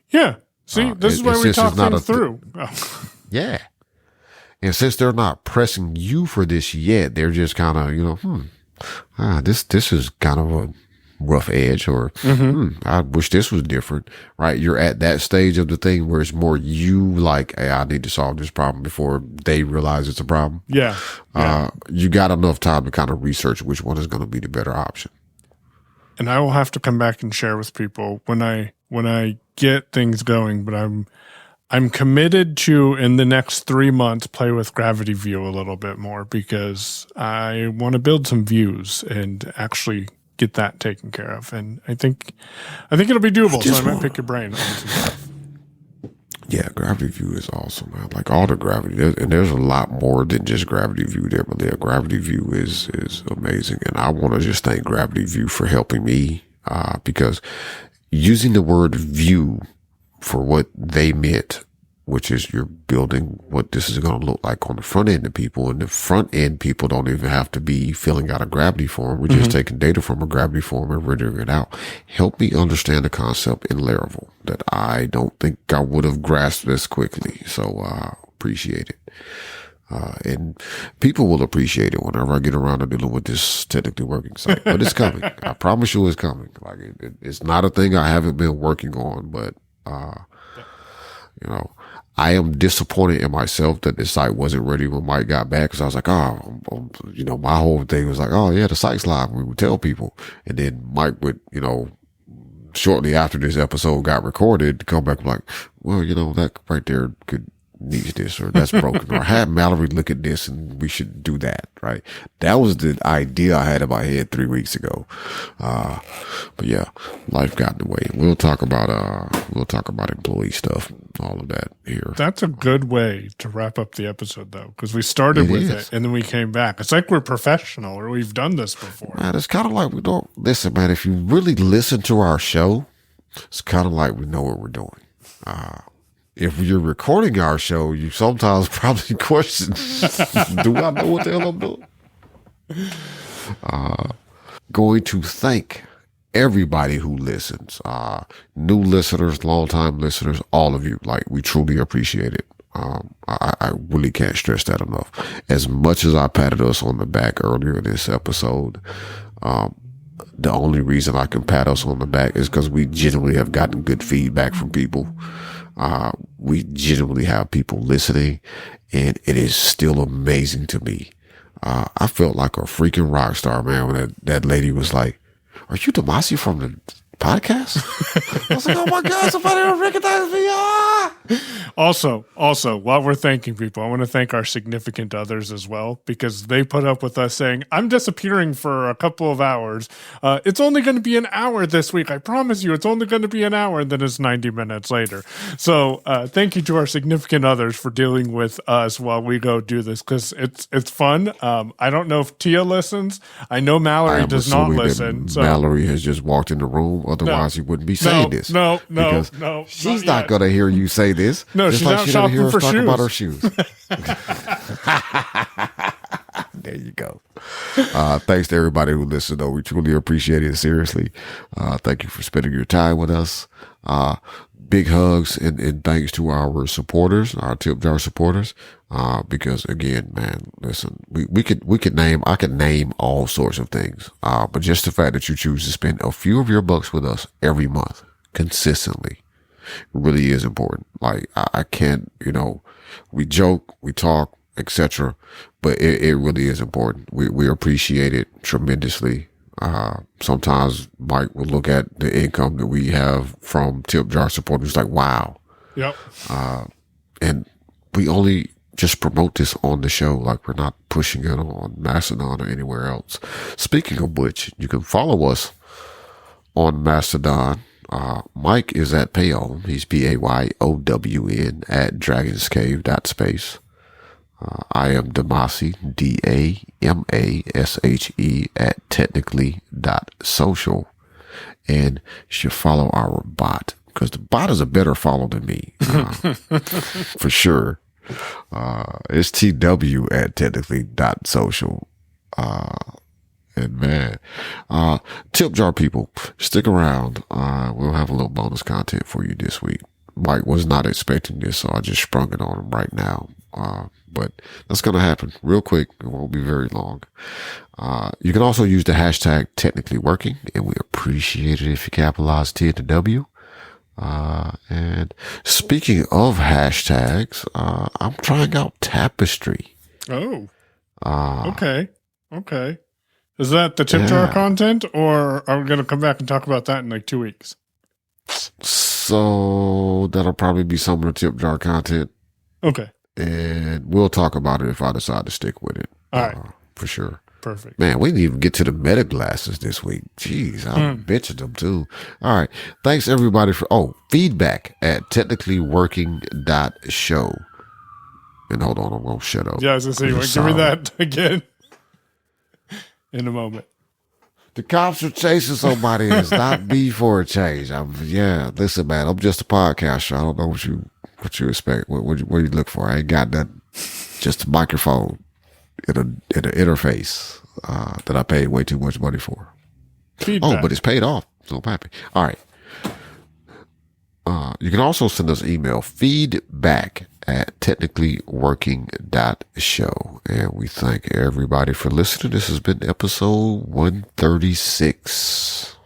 Yeah. See, this is why we talk things through. Yeah. And since they're not pressing you for this yet, they're just kind of, this is kind of a rough edge, or I wish this was different, right? You're at that stage of the thing where it's more you like, hey, I need to solve this problem before they realize it's a problem. Yeah. You got enough time to kind of research which one is going to be the better option. And I will have to come back and share with people when I get things going, but I'm committed to, in the next 3 months, play with Gravity View a little bit more because I want to build some views and actually get that taken care of. And I think it'll be doable. So I might pick your brain on some stuff. Yeah, Gravity View is awesome, man. Like all the Gravity, there's a lot more than just Gravity View there, but yeah, Gravity View is amazing. And I want to just thank Gravity View for helping me, because using the word view for what they meant, which is you're building what this is going to look like on the front end of people. And the front end people don't even have to be filling out a gravity form. We're just taking data from a gravity form and rendering it out. Help me understand the concept in Laravel that I don't think I would have grasped this quickly. So appreciate it. And people will appreciate it whenever I get around to dealing with this technically working site. But it's coming. I promise you it's coming. Like it's not a thing I haven't been working on, but I am disappointed in myself that the site wasn't ready when Mike got back, because I was like, my whole thing was like, oh yeah, the site's live. We would tell people. And then Mike would, shortly after this episode got recorded, come back and be like, well, that right there needs this, or that's broken, or have Mallory look at this and we should do that, right? That was the idea I had in my head 3 weeks ago. But yeah, life got in the way. We'll talk about employee stuff, all of that here. That's a good way to wrap up the episode, though, because we started with it and then we came back. It's like we're professional, or we've done this before. Man, it's kind of like we don't listen, man. If you really listen to our show, it's kind of like we know what we're doing. If you're recording our show, you sometimes probably question, do I know what the hell I'm doing? Going to thank everybody who listens, new listeners, long-time listeners, all of you. Like, we truly appreciate it. I really can't stress that enough. As much as I patted us on the back earlier in this episode, the only reason I can pat us on the back is because we genuinely have gotten good feedback from people. We genuinely have people listening, and it is still amazing to me. I felt like a freaking rock star, man, when that lady was like, "Are you Damashe from the podcast?" I was like, "Oh my God, somebody recognized me!" Also, while we're thanking people, I want to thank our significant others as well, because they put up with us saying, "I'm disappearing for a couple of hours. It's only going to be an hour this week. I promise you, it's only going to be an hour." And then it's 90 minutes later. So thank you to our significant others for dealing with us while we go do this, because it's fun. I don't know if Tia listens. I know Mallory does not listen. So Mallory has just walked in the room. Otherwise, he wouldn't be saying this. No. She's not going to hear you say this. No, she's not shopping for shoes. About her shoes. There you go. Thanks to everybody who listened, though. We truly appreciate it. Seriously. Thank you for spending your time with us. Big hugs and thanks to our supporters, our tip jar supporters. Because again, man, listen, I could name all sorts of things. But just the fact that you choose to spend a few of your bucks with us every month consistently really is important. Like, I can't, we joke, we talk, etc., but it really is important. We appreciate it tremendously. Sometimes Mike will look at the income that we have from tip jar supporters like, wow. Yep. And we only just promote this on the show. Like, we're not pushing it on Mastodon or anywhere else. Speaking of which, you can follow us on Mastodon. Mike is at Payon. He's PAYOWN at dragonscave.space. I am Damashe, DAMASHE at technically.social. And you should follow our bot, because the bot is a better follow than me, for sure. It's TW at technically.social. And man, tip jar people, stick around. We'll have a little bonus content for you this week. Mike was not expecting this, so I just sprung it on him right now. But that's going to happen real quick. It won't be very long. You can also use the hashtag technically working, and we appreciate it if you capitalize T and the W. And speaking of hashtags, I'm trying out Tapestry. Oh, okay. Is that the tip jar content, or are we going to come back and talk about that in like 2 weeks? So that'll probably be some of the tip jar content. Okay. And we'll talk about it if I decide to stick with it. All right. For sure. Perfect. Man, we didn't even get to the meta glasses this week. Jeez, I mentioned them too. All right. Thanks everybody for, feedback at technicallyworking.show. And hold on, I'm going to shut up. Yeah, I was going to say, give me that again in a moment. The cops are chasing somebody. It's not me for a change. Listen, man, I'm just a podcaster. I don't know what you expect. What you look for? I ain't got nothing. Just a microphone in an interface that I paid way too much money for. Feedback. Oh, but it's paid off, so I'm happy. All right. You can also send us email feedback at technicallyworking.show. And we thank everybody for listening. This has been episode 136.